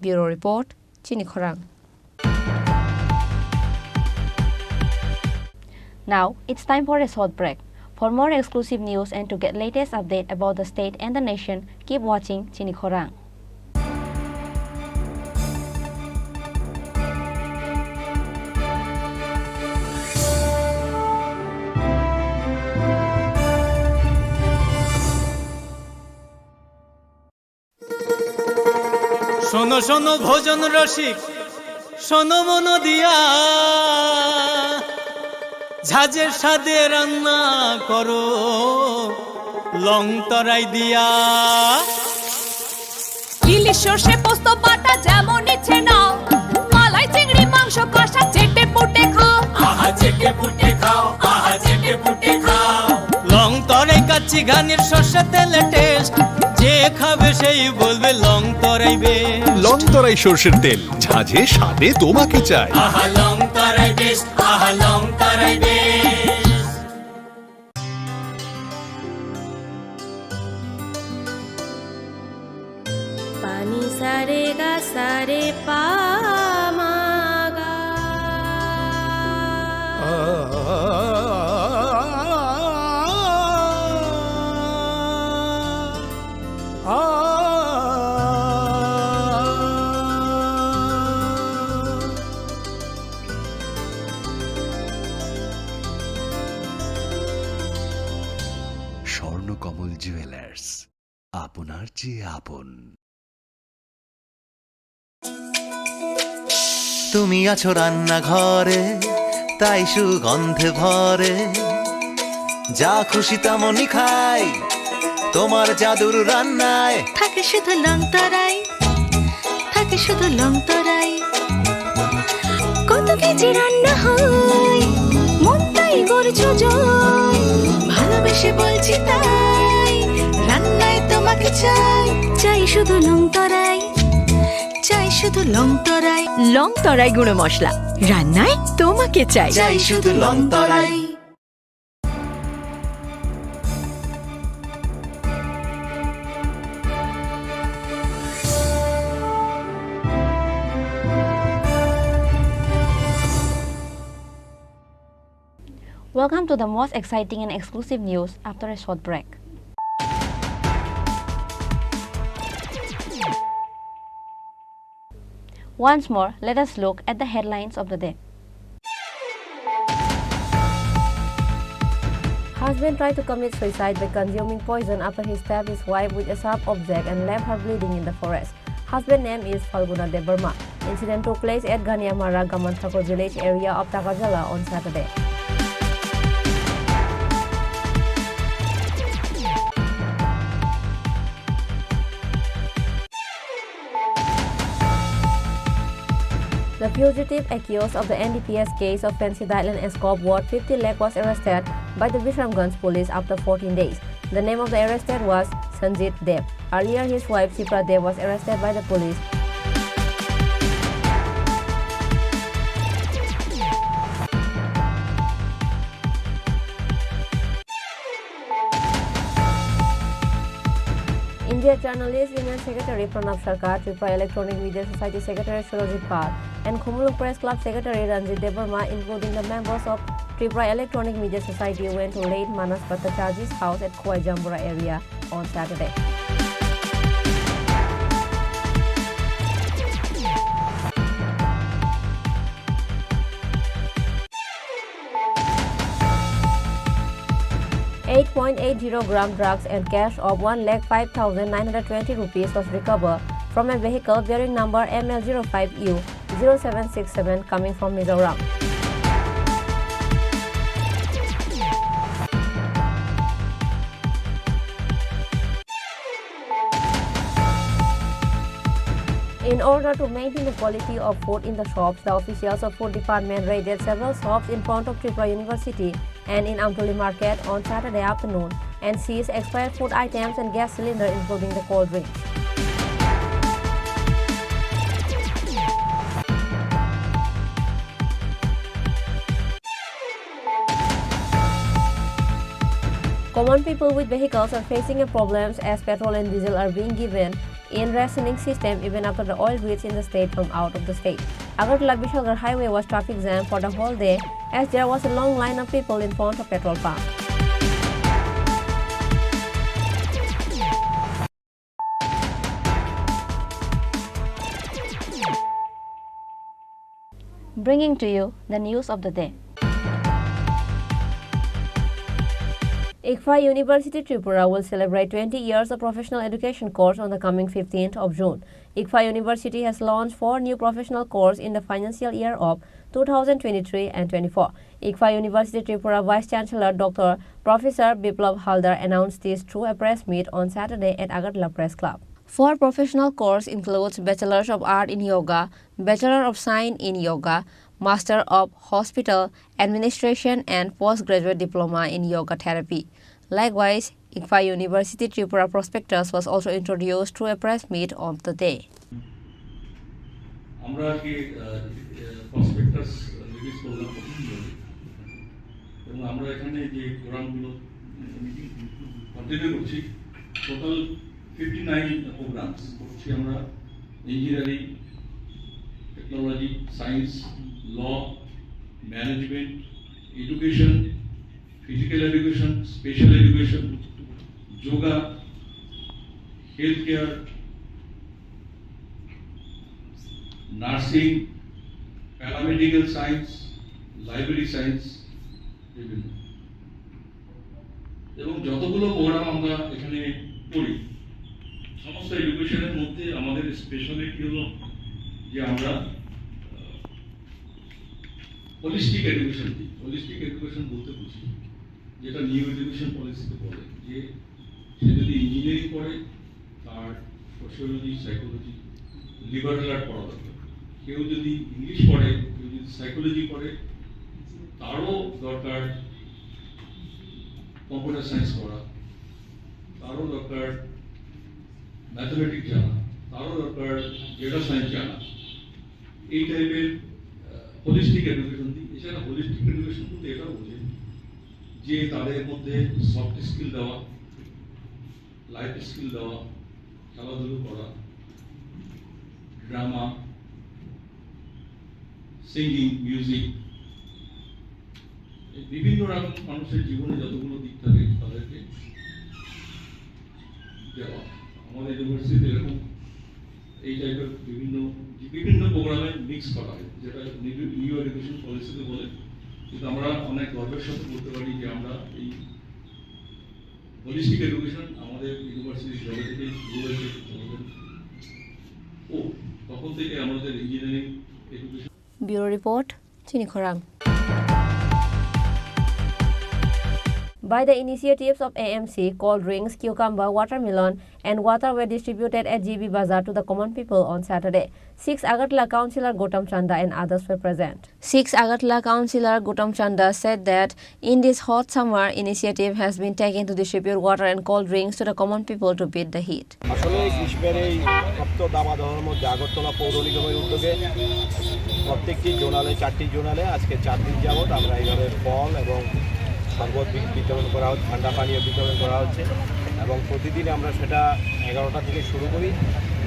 Bureau Report, Chini Khorang. Now, it's time for a short break. For more exclusive news and to get latest update about the state and the nation, keep watching Chini Khorang. শোনো শোনো ভোজন রসিক, শোনো মন দিয়া, ঝাঁঝের স্বাদে রান্না করো লং তরাই দিয়া। ইলিশ সর্ষে পোস্ত বাটা যেমন ইচ্ছে নাও, মালাই চিংড়ি মাংস কষা চেটে পুটে খাও, আহা চেটে পুটে খাও, আহা চেটে পুটে খাও। লং তরাই কাচ্চি ঘানির সর্ষে তেলে টেস্ট, যে খাবে সেই বলবে লং তরাই বেশ। লং তরাই সর্ষের তেল, ঝাঁঝে স্বাদে তোমাকে চাই। আহা লং তরাই বেশ, আহা লং তরাই বেশ। পানি সারে গা সারে পা মা গা। স্বর্ণকমল জুয়েলার্স, আপনার চেয়ে আপন। তুমি আছো রান্নাঘরে, তাই সুগন্ধে ভরে, যা খুশি তেমনই খাই তোমার জাদুর রান্নায়। থাকে শুধু লং তরাই, থাকে শুধু লং তরাই। কত কেজি রান্না হয়, মন তাই করছো জয়। ভালোবেসে বলছি তাই, রান্নায় তোমাকে চাই, চাই শুধু লং তরাই, চাই শুধু লং তরাই। লং তরাই গুঁড়ো মশলা, রান্নায় তোমাকে চাই, চাই শুধু long Terai. Welcome to the most exciting and exclusive news after a short break. Once more, let us look at the headlines of the day. Husband tried to commit suicide by consuming poison after he stabbed his wife with a sharp object and left her bleeding in the forest. Husband's name is Falguna Debarma. Incident took place at Ganyamara Gamanthakor village area of Takajala on Saturday. The fugitive accused of the NDPS case of Fancy Dylan Escob worth 50 lakh was arrested by the Visramganj police after 14 days. The name of the arrested was Sanjit Dev. Earlier, his wife Sipra Dev was arrested by the police. Media Journalist Union Secretary Pranab Sarkar, Tripura Electronic Media Society Secretary Surojit Pal, and Khumuluk Press Club Secretary Ranjit Debarma, including the members of Tripura Electronic Media Society, went to late Manas Bhattacharjy's house at Khowai Jambura area on Saturday. .80 gram drugs and cash of 1,05,920 rupees was recovered from a vehicle bearing number ML05U0767 coming from Mizoram. In order to maintain the quality of food in the shops, the officials of Food Department raided several shops in front of Tripura University and in Amtoli Market on Saturday afternoon and seized expired food items and gas cylinder, including the cold drinks. Common people with vehicles are facing a problems as petrol and diesel are being given in rationing system even after the oil reached in the state from out of the state. Agartala Bishalgarh Highway was traffic jam for the whole day as there was a long line of people in front of petrol pump. Bringing to you the news of the day. ICFA University Tripura will celebrate 20 years of professional education course on the coming 15th of June. ICFA University has launched 4 new professional courses in the financial year of 2023 and 24. ICFA University Tripura Vice Chancellor Dr. Professor Biplab Haldar announced this through a press meet on Saturday at Agartala Press Club. 4 professional courses includes Bachelor of Art in Yoga, Bachelor of Science in Yoga, Master of Hospital Administration and Postgraduate Diploma in Yoga Therapy. Likewise, ICFA University Tripura Prospectus was also introduced through a press meet of the day. আমরা কি প্রসপেক্টাস রিলিজ করলাম এবং আমরা এখানে যে প্রোগ্রামগুলো কন্টিনিউ করছি টোটাল 59 প্রোগ্রামস করছি আমরা engineering technology science law management education physical education, special education, yoga, healthcare, nursing, paramedical science, library science, বিভিন্ন এবং যতগুলো প্রোগ্রাম আমরা এখানে করি সমস্ত এডুকেশনের মধ্যে আমাদের স্পেশালিটি হলো যে আমরা হোলিস্টিক এডুকেশন দিই। হোলিস্টিক এডুকেশন বলতে বুঝি যেটা নিউ এডুকেশন পলিসিতে বলে যে সে যদি ইঞ্জিনিয়ারিং পড়ে তার সোশিওলজি সাইকোলজি লিবারেল আর্ট পড়া দরকার, কেউ যদি ইংলিশ পড়ে কেউ যদি সাইকোলজি পড়ে তারও দরকার কম্পিউটার সায়েন্স পড়া, তারও দরকার ম্যাথমেটিক্স জানা, তারও দরকার ডেটা সায়েন্স জানা। এই টাইপের হোলিস্টিক এডুকেশন দিই। এছাড়া হোলিস্টিক এডুকেশন বলতে এটাও বোঝে যে তাদের মধ্যে সফট স্কিল দেওয়া, লাইফ স্কিল দেওয়া, খেলাধুলো করা, ড্রামা, সিঙ্গিং, মিউজিক, বিভিন্ন রকম মানুষের জীবনে যতগুলো দিক থাকে তাদেরকে দেওয়া। আমাদের ইউনিভার্সিটিতে এরকম এই টাইপের বিভিন্ন প্রোগ্রামে মিক্স করা হয় যেটা নিউ এডুকেশন পলিসিতে বলে। কিন্তু আমরা অনেক গর্বের সাথে বলতে পারি যে আমরা এই হোলিস্টিক এডুকেশন আমাদের ইউনিভার্সিটি জবে থেকে শুরু হয়েছে তখন থেকে আমাদের ইঞ্জিনিয়ারিং এডুকেশন। ব্যুরো রিপোর্ট, চিনি খোরাং। By the initiatives of AMC, cold drinks, cucumber, watermelon and water were distributed at GB Bazaar to the common people on Saturday. 6 Agartala Councillor Gautam Chanda and others were present. 6 Agartala Councillor Gautam Chanda said that in this hot summer, initiative has been taken to distribute water and cold drinks to the common people to beat the heat. আসলে গ্রীষ্মের এই সপ্ত দাবাদহের মধ্যে আগরতলা পৌর নিগমের উদ্যোগে প্রত্যেকটি জোনালে 4টি জোনালে আজকে 4 দিন যাবত আমরা এইভাবে ফল এবং শরবত বিতরণ করা হচ্ছে, ঠান্ডা পানীয় বিতরণ করা হচ্ছে। এবং প্রতিদিন আমরা সেটা 11টা থেকে শুরু করি,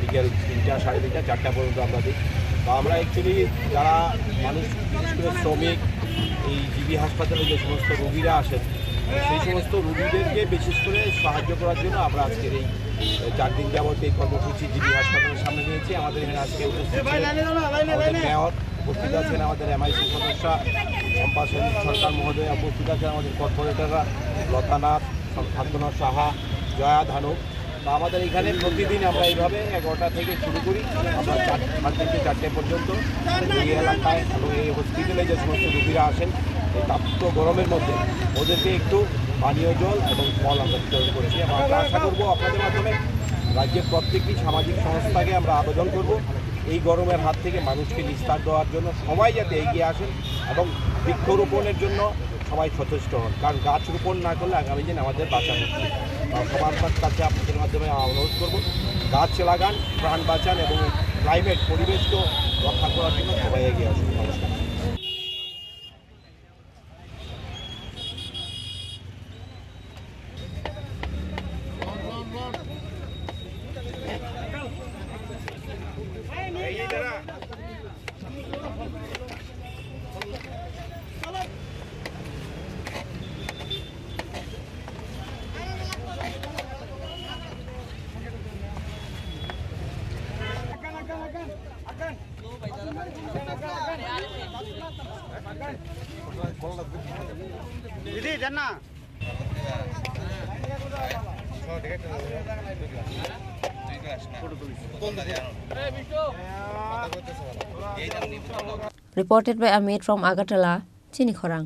বিকেল 3টা, 3:30, 4টা পর্যন্ত আমরা দিই। তো আমরা অ্যাকচুয়ালি যারা মানুষ, বিশেষ করে শ্রমিক, এই জিবি হাসপাতালে যে সমস্ত রোগীরা আসেন, সেই সমস্ত রোগীদেরকে বিশেষ করে সাহায্য করার জন্য আমরা আজকের এই 4 দিন যাবত এই কর্মসূচি জিবি হাসপাতালের সামনে নিয়েছি। আমাদের এখানে আজকে উপস্থিত আমাদের মেয়র, উপস্থিত আছেন আমাদের MIC সদস্যা চম্পা সরকার মহোদয়, উপস্থিত আছেন আমাদের কর্পোরেটররা লতানাথ, শান্তনা সাহা, জয়া ধানুক। তো আমাদের এখানে প্রতিদিন আমরা এইভাবে 11টা থেকে শুরু করি, আমরা 4 থেকে 4টে পর্যন্ত এই এলাকায় এবং এই হসপিটালে যে সমস্ত রোগীরা আসেন এই তাপ্ত গরমের মধ্যে ওদেরকে একটু পানীয় জল এবং ফল আমরা বিতরণ করেছি। এবং আমরা আশা করবো আপনাদের মাধ্যমে রাজ্যের প্রত্যেকটি সামাজিক সংস্থাকে আমরা আবেদন করব এই গরমের হাত থেকে মানুষকে নিস্তার দেওয়ার জন্য সবাই যাতে এগিয়ে আসেন এবং বৃক্ষরোপণের জন্য সবাই সচেষ্ট হন, কারণ গাছ রোপণ না করলে আগামী দিন আমাদের বাঁচা মুশকিল। সবার কাছে আপনাদের মাধ্যমে অনুরোধ করব, গাছ লাগান, প্রাণ বাঁচান এবং ক্লাইমেট, পরিবেশকে রক্ষা করার জন্য সবাই এগিয়ে আসুন। নমস্কার। Reported by Amit from Agartala, Chinikhorang.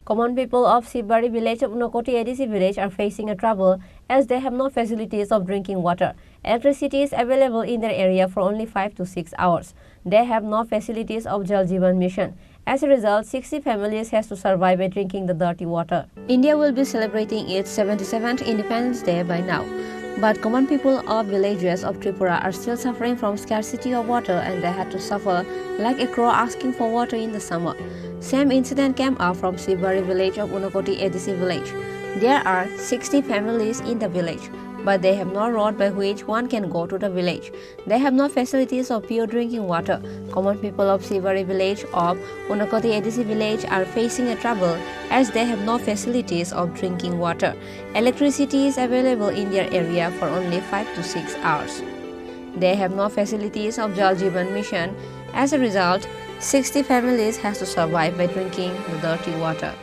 Common people of Sibari village of Unakoti ADC village are facing a trouble as they have no facilities of drinking water. Electricity is available in their area for only 5 to 6 hours. They have no facilities of Jal Jeevan Mission. As a result, 60 families has to survive by drinking the dirty water. India will be celebrating its 77th Independence Day by now. But common people of villages of Tripura are still suffering from scarcity of water and they had to suffer like a crow asking for water in the summer. Same incident came up from Sibari village of Unakoti ADC village. There are 60 families in the village, but they have no road by which one can go to the village. They have no facilities of pure drinking water. Common people of Sibari village of Unakoti ADC village are facing a trouble as they have no facilities of drinking water. Electricity is available in their area for only 5 to 6 hours. They have no facilities of Jal Jeevan Mission. As a result, 60 families has to survive by drinking the dirty water.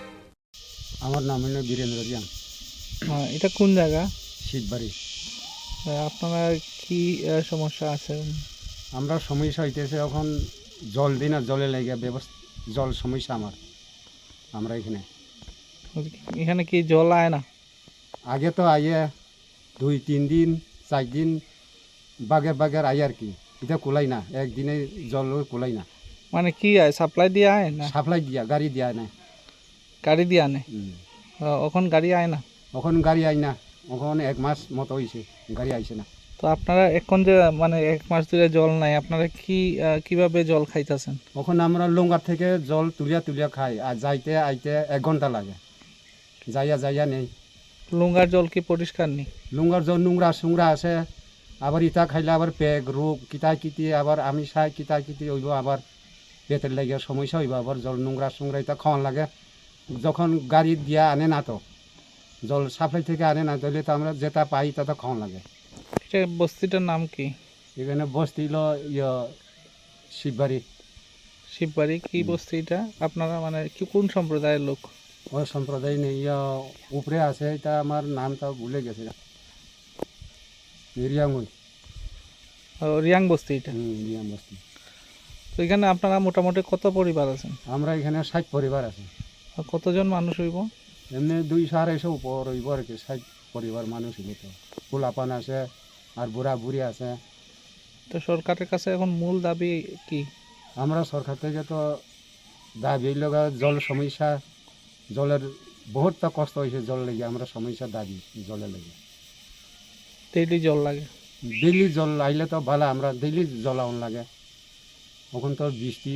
আমার নাম হলো বীরেন্দ্র জিয়াং। এটা কোন জায়গা? শীতবাড়ি। আপনারা কি সমস্যা আছে? আমরা সমস্যা হইতেছে এখন জল দিন আর জলের লেগে ব্যবস্থা, জল সমস্যা আমরা এখানে কি জল আয় না? আগে তো আইয়ে 2-3 দিন 4 দিন বাগের আয় আর কি, এটা কুলাই না, একদিনে জল কুলাই না। মানে কি আয়, সাপ্লাই দিয়ে আয় না? সাপ্লাই দিয়া, গাড়ি দিয়া না। গাড়ি দিয়া না? এখন গাড়ি আয় না? এখন গাড়ি আয় না, এখন 1 মাস মতো হয়েছে গাড়ি আইছে না। তো আপনারা এখন যে মানে 1 মাস ধরে জল নাই, আপনারা কিভাবে জল খাইতেছেন? এখন আমরা লঙ্গার থেকে জল তুলিয়া খাই, আর যাইতে আইতে 1 ঘন্টা লাগে, যাইয়া নেই। লঙ্গার জল কি পরিষ্কার নেই? লঙ্গার জল নোংরা আছে, আবার ইটা খাইলে আবার পেগ রোগ কিতি আবার আমি খাই কিতি হইব, আবার পেটের লাগে সমস্যা হইব, আবার জল নোংরা ইটা খাওয়ান লাগে। যখন গাড়ি দিয়া আনে না, তো জল সাপ্লাই থেকে আনে না, তাহলে তো আমরা যেটা পাই তা খাওয়ান লাগে। এটা বস্তিটার নাম কি? এখানে বস্তি হলো শিববাড়ি। কি বস্তি এটা? আপনারা মানে কোন সম্প্রদায়ের লোক? ওই সম্প্রদায় নেই, উপরে আছে, এটা আমার নামটা ভুলে গেছে, রিয়াং বস্তি। এটা রিয়াং বস্তি। তো এখানে আপনারা মোটামুটি কত পরিবার আছেন? আমরা এখানে 60 পরিবার আছে। কতজন মানুষ হইব? এমনি 200-250 উপর হইব আর কি, 60 পরিবার মানুষ হইব। তো পোলাপান আছে আর বুড়ি আছে। তো সরকারের কাছে এখন মূল দাবি কি? আমরা সরকার থেকে তো দাবি লগা জল সমস্যা, জলের বহুতটা কষ্ট হয়েছে জল লেগে, আমরা সমস্যা দাবি জলের লেগে। ডেইলি জল লাগে? ডেইলি জল আইলে তো ভালো, আমরা ডেইলি জল আউন লাগে। এখন তো বৃষ্টি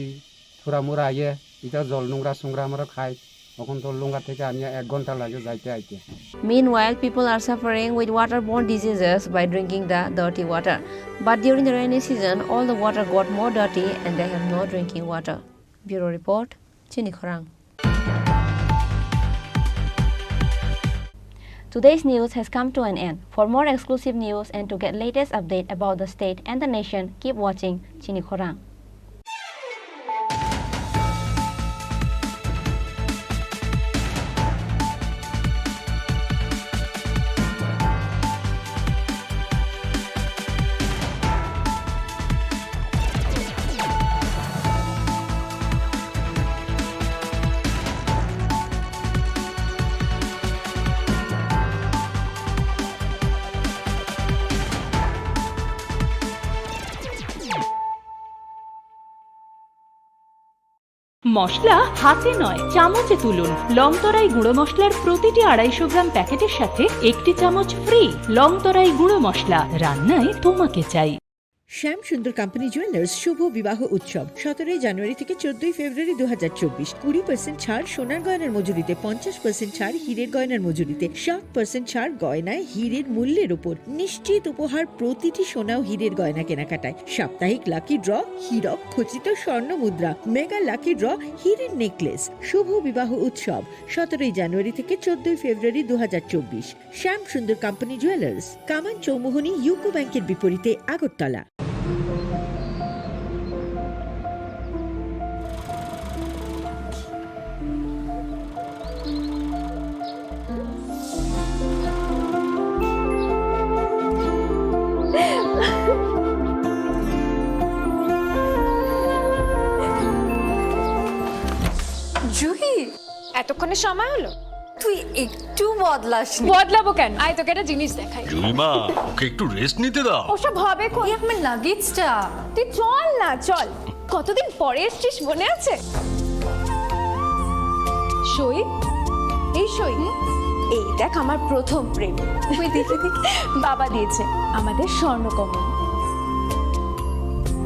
থোড়া মোড়া আইয়ে, এটা জল নোংরা আমরা খাই, তখন তো লুঙ্গা থেকে আনিয়ে 1 ঘন্টা লাগে যাইতে আইতে। Meanwhile, people are suffering with waterborne diseases by drinking the dirty water. But during the rainy season, all the water got more dirty and they have no drinking water. Bureau Report, Chini Khorang. Today's news has come to an end. For more exclusive news and to get latest update about the state and the nation, keep watching Chini Khorang. মশলা হাতে নয় চামচে তুলুন। লংতরাই গুঁড়ো মশলার প্রতিটি 250 গ্রাম প্যাকেটের সাথে 1টি চামচ ফ্রি। লংতরাই গুঁড়ো মশলা, রান্নায় তোমাকে চাই। শ্যাম সুন্দর কোম্পানি জুয়েলার্স শুভ বিবাহ উৎসব 17 জানুয়ারি থেকে 14 ফেব্রুয়ারি 2024। 20% ছাড় সোনার গয়নার মজুরিতে, 50% ছাড় হীরের গয়নার মজুরিতে, 60% ছাড় গয়নায় হীরের মূল্যের উপর, নিশ্চিত উপহার প্রতিটি সোনা ও হীরের গয়না কেনাকাটায়, সাপ্তাহিক লাকি ড্র, হীরক খচিত স্বর্ণ মুদ্রা, মেগা লাকি ড্র, হীরের নেকলেস। শুভ বিবাহ উৎসব 17 জানুয়ারি থেকে 14 ফেব্রুয়ারি 2024। শ্যাম সুন্দর কোম্পানি জুয়েলার্স, কামান চৌমুহনী, ইউকো ব্যাংকের বিপরীতে, আগরতলা। জুহি, এতক্ষণে সময় হলো? তুই একটু বদলাসনি। বদলাবো কেন? আয় তোকে একটা জিনিস দেখাই। জুইমা, ওকে একটু রেস্ট নিতে দাও। ওসব হবে কোন? এই আমার লাগেজটা। তুই চল না, চল। কতদিন পরে এসছিস, মনে আছে? সই, এই সই, এই দেখ আমার প্রথম প্রেম। ওই দেখে দেখে বাবা দিয়েছে আমাদের স্বর্ণকমল।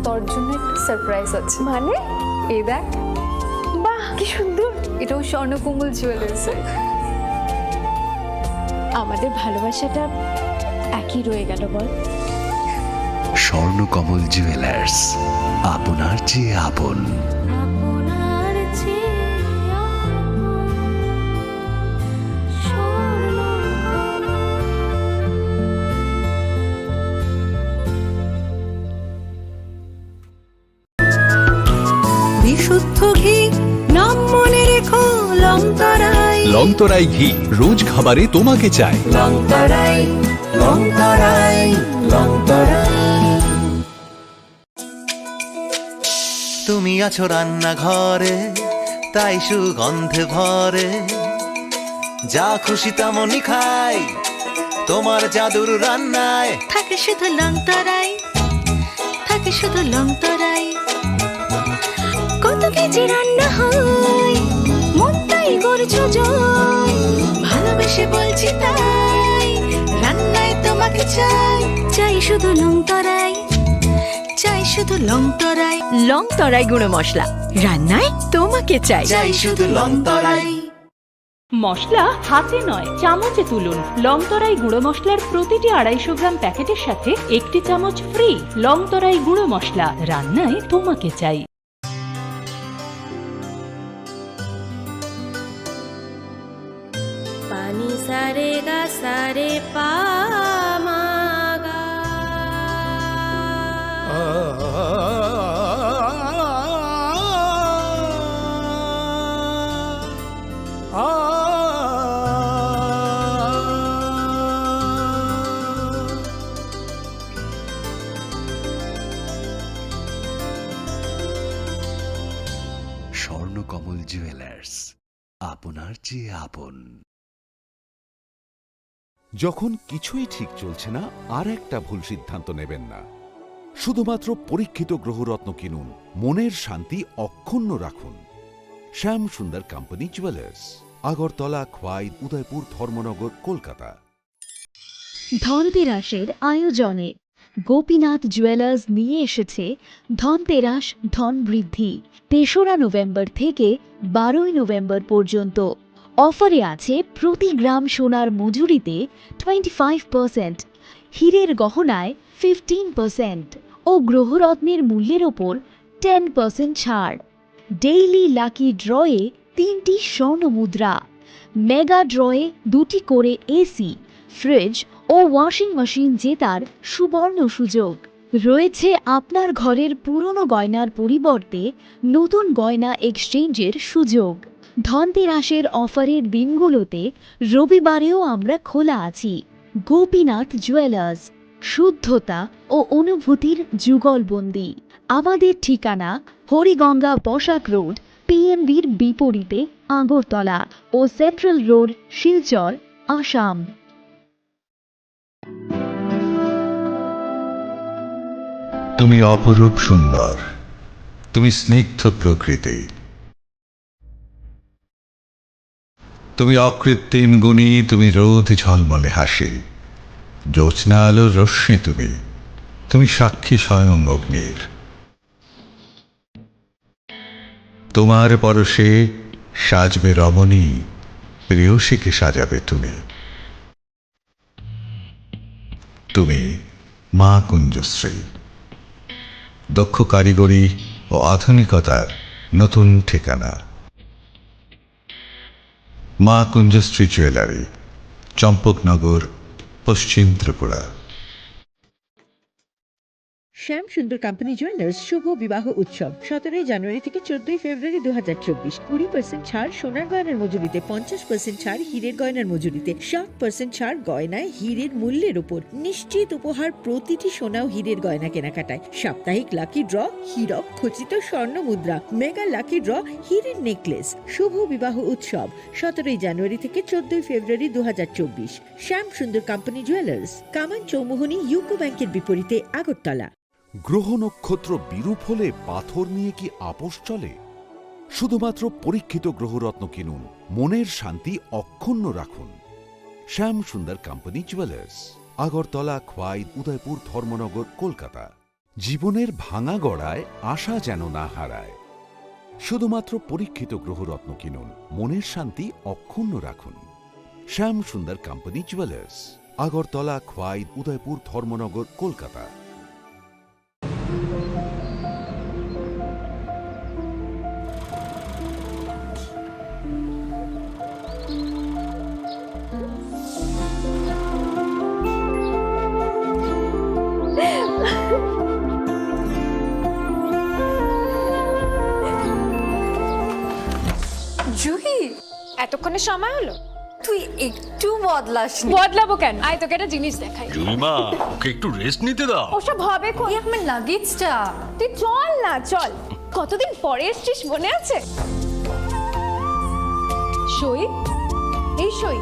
তোর জন্য একটা সারপ্রাইজ আছে। মানে? এই দেখ। বাহ, কি সুন্দর। এটাও স্বর্ণকমল জুয়েলার্স। আমাদের ভালোবাসাটা একই রয়ে গেল বল। স্বর্ণকমল জুয়েলার্স, আপনার চেয়ে আপন। বিশুদ্ধ ঘি, নাম মনে রেখো লংতরাই। লংতরাই ঘি রোজ খাবারে তোমাকে চাই। লংতরাই, লংতরাই, লংতরাই। তুমি আছো রান্নাঘরে, তাই সুগন্ধে ভরে, যা খুশি তেমনই খাই, তোমার জাদুর রান্নায় থাকে শুধু লংতরাই, থাকে শুধু লংতরাই। কত কেজি রান্না হয়, মনটাই করছো জয়, ভালোবেসে বলছি তাই, রান্নায় তোমাকে চাই, চাই শুধু লংতরাই, চাই শুধু লংতরাই। লংতরাই গুঁড়ো মশলা, রান্নায় তোমাকে চাই, চাই শুধু লংতরাই। মশলা হাতে নয় চামচে তুলুন। লংতরাই গুঁড়ো মশলার প্রতিটি 250 গ্রাম প্যাকেটের সাথে 1টি চামচ ফ্রি। লংতরাই গুঁড়ো মশলা, রান্নায় তোমাকে চাই। পানি সারে গা সারে পা মা গা। স্বর্ণকমল জুয়েলার্স, আপনার চেয়ে আপন। যখন কিছুই ঠিক চলছে না, আর একটা ভুল সিদ্ধান্ত নেবেন না। শুধুমাত্র পরীক্ষিত গ্রহরত্ন কিনুন, মনের শান্তি অক্ষুণ্ণ রাখুন। শ্যাম সুন্দর কোম্পানি জুয়েলার্স, আগরতলা, খোয়াই, উদয়পুর, ধর্মনগর, কলকাতা। ধনতেরাসের আয়োজনে গোপীনাথ জুয়েলার্স নিয়ে এসেছে ধনতেরাস ধন বৃদ্ধি ৩রা নভেম্বর থেকে ১২ই নভেম্বর পর্যন্ত। অফারে আছে প্রতি গ্রাম সোনার মজুরিতে 25%, হীরের গহনায় 15% ও গ্রহরত্নের মূল্যের ওপর 10% ছাড়। ডেইলি লাকি ড্রয়ে 3টি স্বর্ণ মুদ্রা, মেগা ড্রয়ে 2টি করে এসি, ফ্রিজ ও ওয়াশিং মেশিন জেতার সুবর্ণ সুযোগ রয়েছে। আপনার ঘরের পুরনো গয়নার পরিবর্তে নতুন গয়না এক্সচেঞ্জের সুযোগ। ধনতেরাসের অফারের দিনগুলোতে রবিবারেও আমরা খোলা আছি। গোপীনাথ জুয়েলার্স, শুদ্ধতা ও অনুভূতির যুগলবন্দি। আমাদের ঠিকানা হরিগঙ্গা বসাক রোড, পিএনবির বিপরীতে, আগরতলা ও সেন্ট্রাল রোড, শিলচর, আসাম। তুমি অপরূপ সুন্দর, তুমি স্নিগ্ধ প্রকৃতি, তুমি অকৃত্রিম গুণী, তুমি রোদ ঝলমলে হাসি, জ্যোৎস্না আলোর রশ্মি, তুমি তুমি সাক্ষী স্বয়ং অগ্নির। তোমার পরশে সাজবে রমণী, প্রেয়সীকে সাজাবে তুমি। তুমি মা কুঞ্জশ্রী, দক্ষ কারিগরি ও আধুনিকতার নতুন ঠিকানা। মা কুঞ্জশ্রী জুয়েলারি, চম্পকনগর, পশ্চিম ত্রিপুরা। শ্যাম সুন্দর কোম্পানি জুয়েলার্স শুভ বিবাহ উৎসব 17ই জানুয়ারি থেকে 14ই ফেব্রুয়ারি 2024। 20% ছাড় সোনার গয়নার মজুরিতে, 50% ছাড় হীরের গয়নার মজুরিতে, 60% ছাড় গয়নায় হীরের মূল্যের উপর, নিশ্চিত উপহার প্রতিটি সোনা ও হীরের গয়না কেনাকাটায়, সাপ্তাহিক লাকি ড্র, হীরক খচিত স্বর্ণ মুদ্রা, মেগা লাকি ড্র, হীরের নেকলেস। শুভ বিবাহ উৎসব 17ই জানুয়ারি থেকে 14ই ফেব্রুয়ারি 2024। শ্যাম সুন্দর কোম্পানি জুয়েলার্স, কামান চৌমুহনী ইউকো ব্যাংকের বিপরীতে, আগরতলা। গ্রহ নক্ষত্র বিরূপ হলে পাথর নিয়ে কি আপোষ চলে? শুধুমাত্র পরীক্ষিত গ্রহরত্ন কিনুন, মনের শান্তি অক্ষুণ্ণ রাখুন। শ্যাম সুন্দর কোম্পানি জুয়েলার্স, আগরতলা, খোয়াই, উদয়পুর, ধর্মনগর, কলকাতা। জীবনের ভাঙা গড়ায় আশা যেন না হারায়। শুধুমাত্র পরীক্ষিত গ্রহরত্ন কিনুন, মনের শান্তি অক্ষুণ্ণ রাখুন। শ্যাম সুন্দর কোম্পানি জুয়েলার্স, আগরতলা, খোয়াই, উদয়পুর, ধর্মনগর, কলকাতা। জুহি, এতক্ষণে সময় হলো? তুই একটু বদলাস। বদলাবো কেন? আয় তোকে একটা জিনিস দেখাই। জুলিমা, ওকে একটু রেস্ট নিতে দাও। ওসব হবে কোন? আমার লাগেজটা। তুই চল না, চল। কতদিন পরে এসছিস, মনে আছে? সই, এই সই,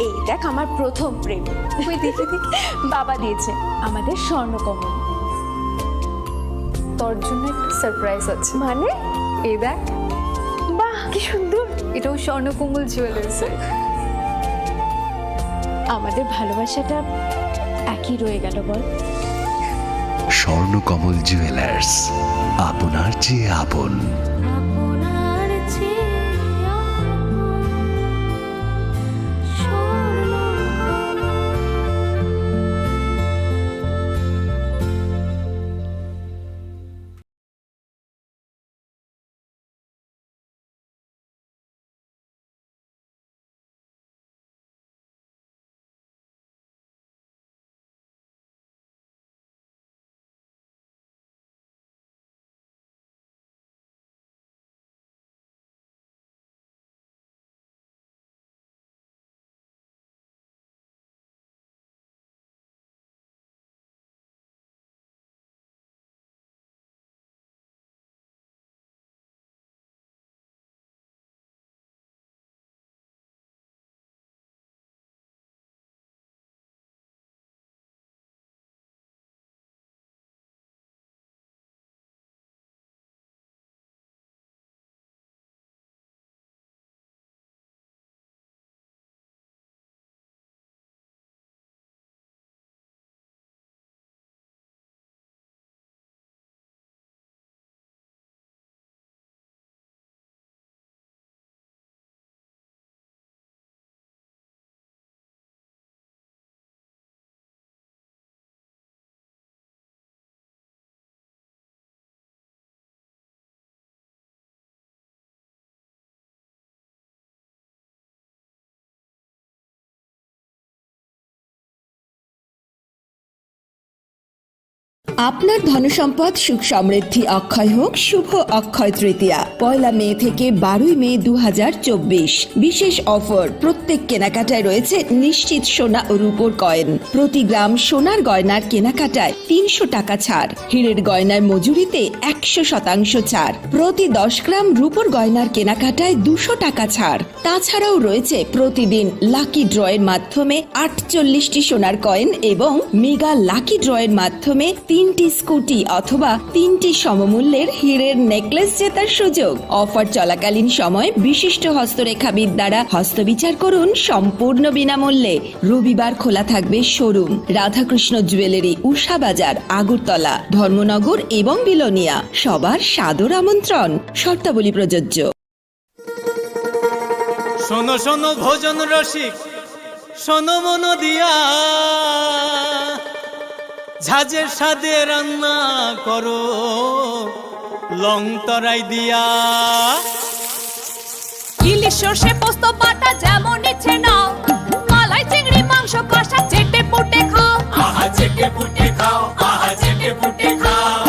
এই দেখ আমার প্রথম প্রেম। ওই দেখে দেখে বাবা দিয়েছে আমাদের স্বর্ণকমল। তোর জন্য একটা সারপ্রাইজ আছে। মানে? এই দেখ, বাহ কি সুন্দর। এটাও স্বর্ণকমল জুয়েলার্সের। আমাদের ভালোবাসাটা একই রয়ে গেল বল। স্বর্ণকমল জুয়েলার্স, আপনার চেয়ে আপন। আপনার ধনসম্পদ সুখ সমৃদ্ধি অক্ষয় হোক শুভ অক্ষয় তৃতীয়া 1 মে থেকে 12 মে 2024। বিশেষ অফার, প্রত্যেক কেনাকাটায় রয়েছে নিশ্চিত সোনা ও রূপোর কয়েন। প্রতি গ্রাম সোনার গয়নার কেনাকাটায় 300 টাকা ছাড়, হীরের গয়নার মজুরিতে 100% ছাড়, প্রতি 10 গ্রাম রূপোর গয়নার কেনাকাটায় 200 টাকা ছাড়। তাছাড়াও রয়েছে প্রতিদিন লাকি ড্রয়ের মাধ্যমে 48টি সোনার কয়েন এবং মেগা লাকি ড্রয়ের মাধ্যমে 3টি স্কুটি অথবা 3টি সমমূল্যের হীরের নেকলেস জেতার সুযোগ। অফার চলাকালীন সময় বিশিষ্ট হস্তরেখাবিদ দ্বারা হস্তবিচার করুন সম্পূর্ণ বিনামূল্যে। রবিবার খোলা থাকবে শোরুম রাধাকৃষ্ণ জুয়েলারি, উষা বাজার, আগরতলা, ধর্মনগর এবং বিলোনিয়া। সবার সাদর আমন্ত্রণ, শর্তাবলী প্রযোজ্য। শোনো শোনো ভোজন রসিক, শোনো মন দিয়া, ঝাঁঝের সাদে রান্না করো লং তরাই দিয়া। ইলিশ সর্ষে পোস্ত বাটা যেমন ইচ্ছে নাও, মালাই চিংড়ি মাংস কষা চেটে পুটে খাও, আহা চেটে পুটে খাও, আহা চেটে পুটে খাও।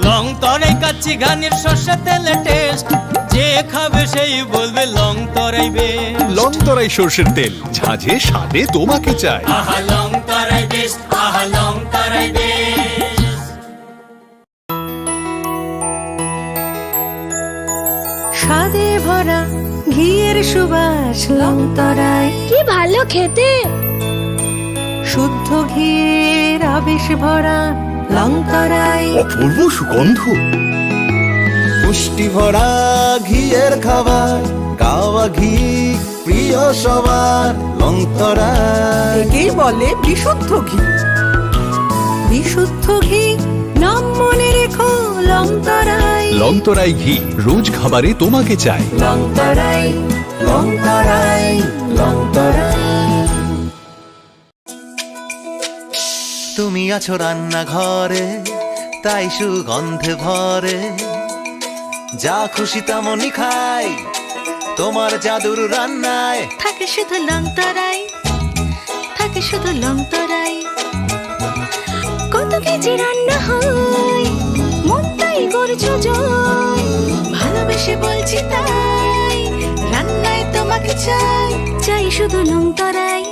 লং তরাই কাচ্চি ঘানির সর্ষে তেলে টেস্ট, যে খাবে সেই বলবে লং তরাই বেশ। লং তরাই সর্ষের তেল, ঝাঁঝে স্বাদে তোমাকে চাই। আহা লং তরাই বেশ, আহা লং তরাই বেশ। স্বাদে ভরা ঘিয়ের সুবাস লংতরায়, কি ভালো খেতে। শুদ্ধ ঘিয়ের আবেশ ভরা লংতরায়, অপূর্ব সুগন্ধ, পুষ্টি ভরা ঘিয়ের খাবার, গাওয়া ঘি প্রিয় সবার লংতরা। একেই বলে বিশুদ্ধ ঘি। বিশুদ্ধ ঘি নাম মনে রেখো লংতরায়। লংতরাই ঘি রোজ খাবারে তোমাকে চাই। লংতরায়, লংতরায়, লংতরায়। তুমি আছো রান্নাঘরে, তাই সুগন্ধে ভরে, যা খুশি তেমনই খাই, তোমার জাদুর রান্নায় থাকে শুধু লংতরাই, থাকে শুধু লংতরাই। কত কেজি রান্না হয়, মনটাই করছো জয়। ভালোবেসে বলছি তাই, রান্নায় তোমাকে চাই, চাই শুধু লংতরাই,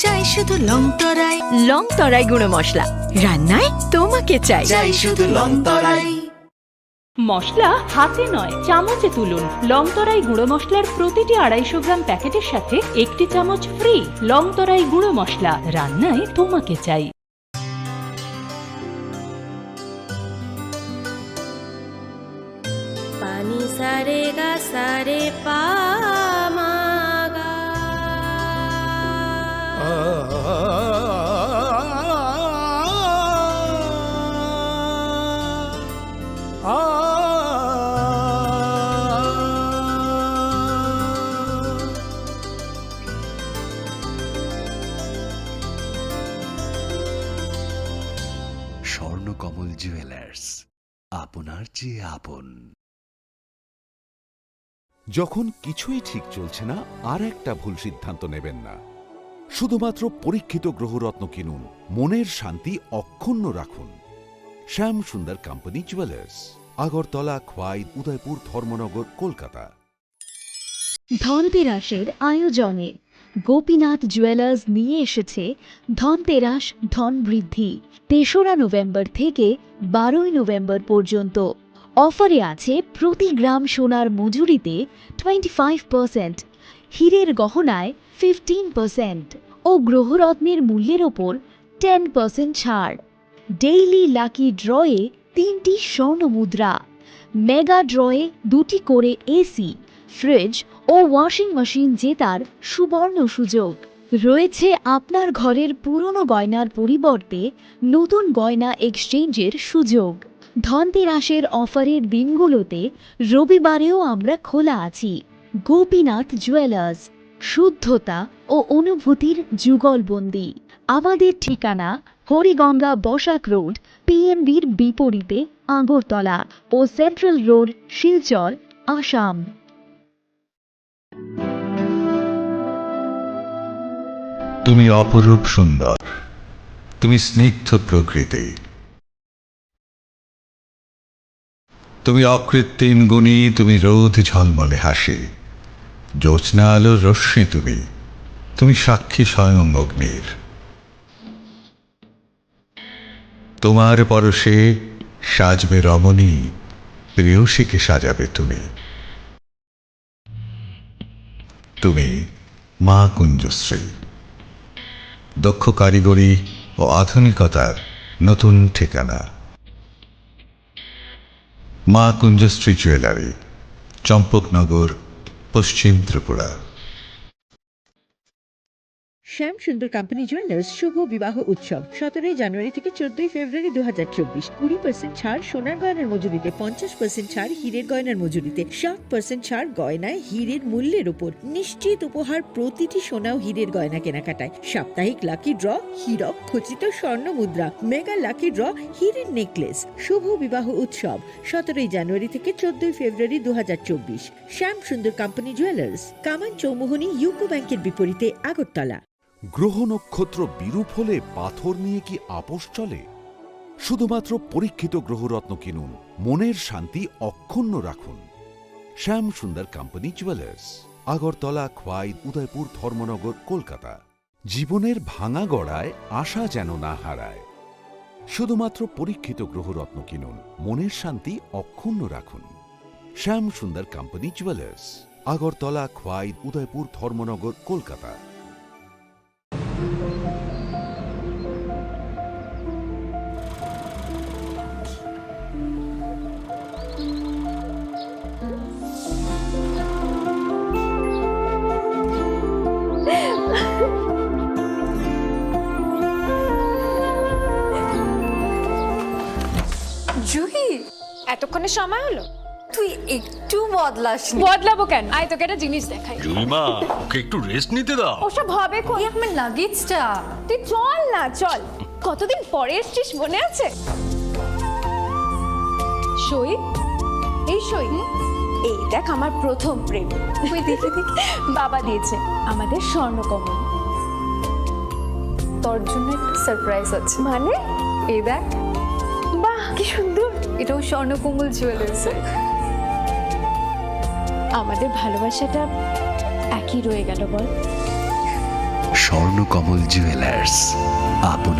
চাই শুধু লংতরাই। লংতরাই গুঁড়ো মশলা, রান্নায় তোমাকে চাই, চাই শুধু লংতরাই। মশলা হাতে নয় চামচে তুলুন। লংতরাই গুঁড়ো মশলার প্রতিটি 250 গ্রাম প্যাকেটের সাথে 1টি চামচ ফ্রি। লংতরাই গুঁড়ো মশলা, রান্নায় তোমাকে চাই। পানি সারে গা সারে পা মা গা। স্বর্ণকমল জুয়েলার্স, আপনার চেয়ে আপন। যখন কিছুই ঠিক চলছে না, আর একটা ভুল সিদ্ধান্ত নেবেন না। শুধুমাত্র পরীক্ষিত গ্রহরত্ন কিনুন, মনের শান্তি অক্ষুণ্ণ রাখুন। শ্যাম সুন্দর কোম্পানি জুয়েলার্স, আগরতলা, খোয়াই, উদয়পুর, ধর্মনগর, কলকাতা। ধনতেরাসের আয়োজনে গোপীনাথ জুয়েলার্স নিয়ে এসেছে ধনতেরাস ধন বৃদ্ধি। 3রা নভেম্বর থেকে 12ই নভেম্বর পর্যন্ত। অফারে আছে প্রতি গ্রাম সোনার মজুরিতে 25%, হীরের গহনায় 15% ও গ্রহরত্নের মূল্যের ওপর 10% ছাড়। ডেইলি লাকি ড্রয়ে 3টি স্বর্ণ মুদ্রা, মেগা ড্রয়ে 2টি করে এসি, ফ্রিজ ও ওয়াশিং মেশিন জেতার সুবর্ণ সুযোগ রয়েছে। আপনার ঘরের পুরনো গয়নার পরিবর্তে নতুন গয়না এক্সচেঞ্জের সুযোগ। ধনতেরাসের অফারের দিনগুলোতে রবিবারেও আমরা খোলা আছি। গোপীনাথ জুয়েলার্স, শুদ্ধতা ও অনুভূতির যুগলবন্দি। আমাদের ঠিকানা হরিগঙ্গা বসাক রোড, পিএনবির বিপরীতে, আগরতলা ও সেন্ট্রাল রোড, শিলচর, আসাম। তুমি অপরূপ সুন্দর, তুমি স্নিগ্ধ প্রকৃতি, তুমি অকৃত্রিম গুণী, তুমি রোদ ঝলমলে হাসি, জ্যোৎস্না আলোর রশ্মি তুমি, তুমি সাক্ষী স্বয়ং অগ্নির। তোমার পরশে সাজবে রমণী, প্রেয়সীকে সাজাবে তুমি। তুমি মা কুঞ্জশ্রী, দক্ষ কারিগরি ও আধুনিকতার নতুন ঠিকানা। মা কুঞ্জশ্রী জুয়েলারি, চম্পকনগর, পশ্চিম ত্রিপুরা। শ্যাম সুন্দর কোম্পানি জুয়েলার্স শুভ বিবাহ উৎসব 17 জানুয়ারি থেকে 14 ফেব্রুয়ারি 2024। 20% ছাড় সোনার গয়নার মজুরিতে, 50% ছাড় হীরের গয়নার মজুরিতে, 60% ছাড় গয়নায় হীরের মূল্যের উপর। নিশ্চিত উপহার প্রতিটি সোনা ও হীরের গয়না কেনাকাটায়। সাপ্তাহিক লাকি ড্র, হীরক খচিত স্বর্ণ মুদ্রা, মেগা লাকি ড্র, হীরের নেকলেস। শুভ বিবাহ উৎসব 17 জানুয়ারি থেকে 14 ফেব্রুয়ারি 2024। শ্যাম সুন্দর কোম্পানি জুয়েলার্স, কামান চৌমুহনী ইউকো ব্যাংকের বিপরীতে, আগরতলা। গ্রহ নক্ষত্র বিরূপ হলে পাথর নিয়ে কি আপোষ চলে? শুধুমাত্র পরীক্ষিত গ্রহরত্ন কিনুন, মনের শান্তি অক্ষুণ্ণ রাখুন। শ্যাম সুন্দর কোম্পানি জুয়েলার্স, আগরতলা, খোয়াই, উদয়পুর, ধর্মনগর, কলকাতা। জীবনের ভাঙা গড়ায় আশা যেন না হারায়। শুধুমাত্র পরীক্ষিত গ্রহরত্ন কিনুন, মনের শান্তি অক্ষুণ্ণ রাখুন। শ্যাম সুন্দর কোম্পানি জুয়েলার্স, আগরতলা, খোয়াই, উদয়পুর, ধর্মনগর, কলকাতা। জুহি, এতক্ষণে সময় হলো? তুই একটু বদলাস। বদলাবো কেন? আয় তোকে একটা জিনিস দেখাই। জুইমা, ওকে একটু রেস্ট নিতে দাও। ওসব হবে কোন? আমার লাগেজটা। তুই চল না, চল। কতদিন পরে এসছিস, মনে আছে? সই, এই সই, এই দেখ আমার প্রথম প্রেম। তুই দেখে দেখে বাবা দিয়েছে আমাদের স্বর্ণকমল। তোর জন্য একটা সারপ্রাইজ আছে। মানে? এই দেখ। বাহ, কি সুন্দর। এটাও স্বর্ণকমল জুয়েলার্সের। আমাদের ভালোবাসাটা একই রয়ে গেল বল। স্বর্ণকমল জুয়েলার্স, আপনার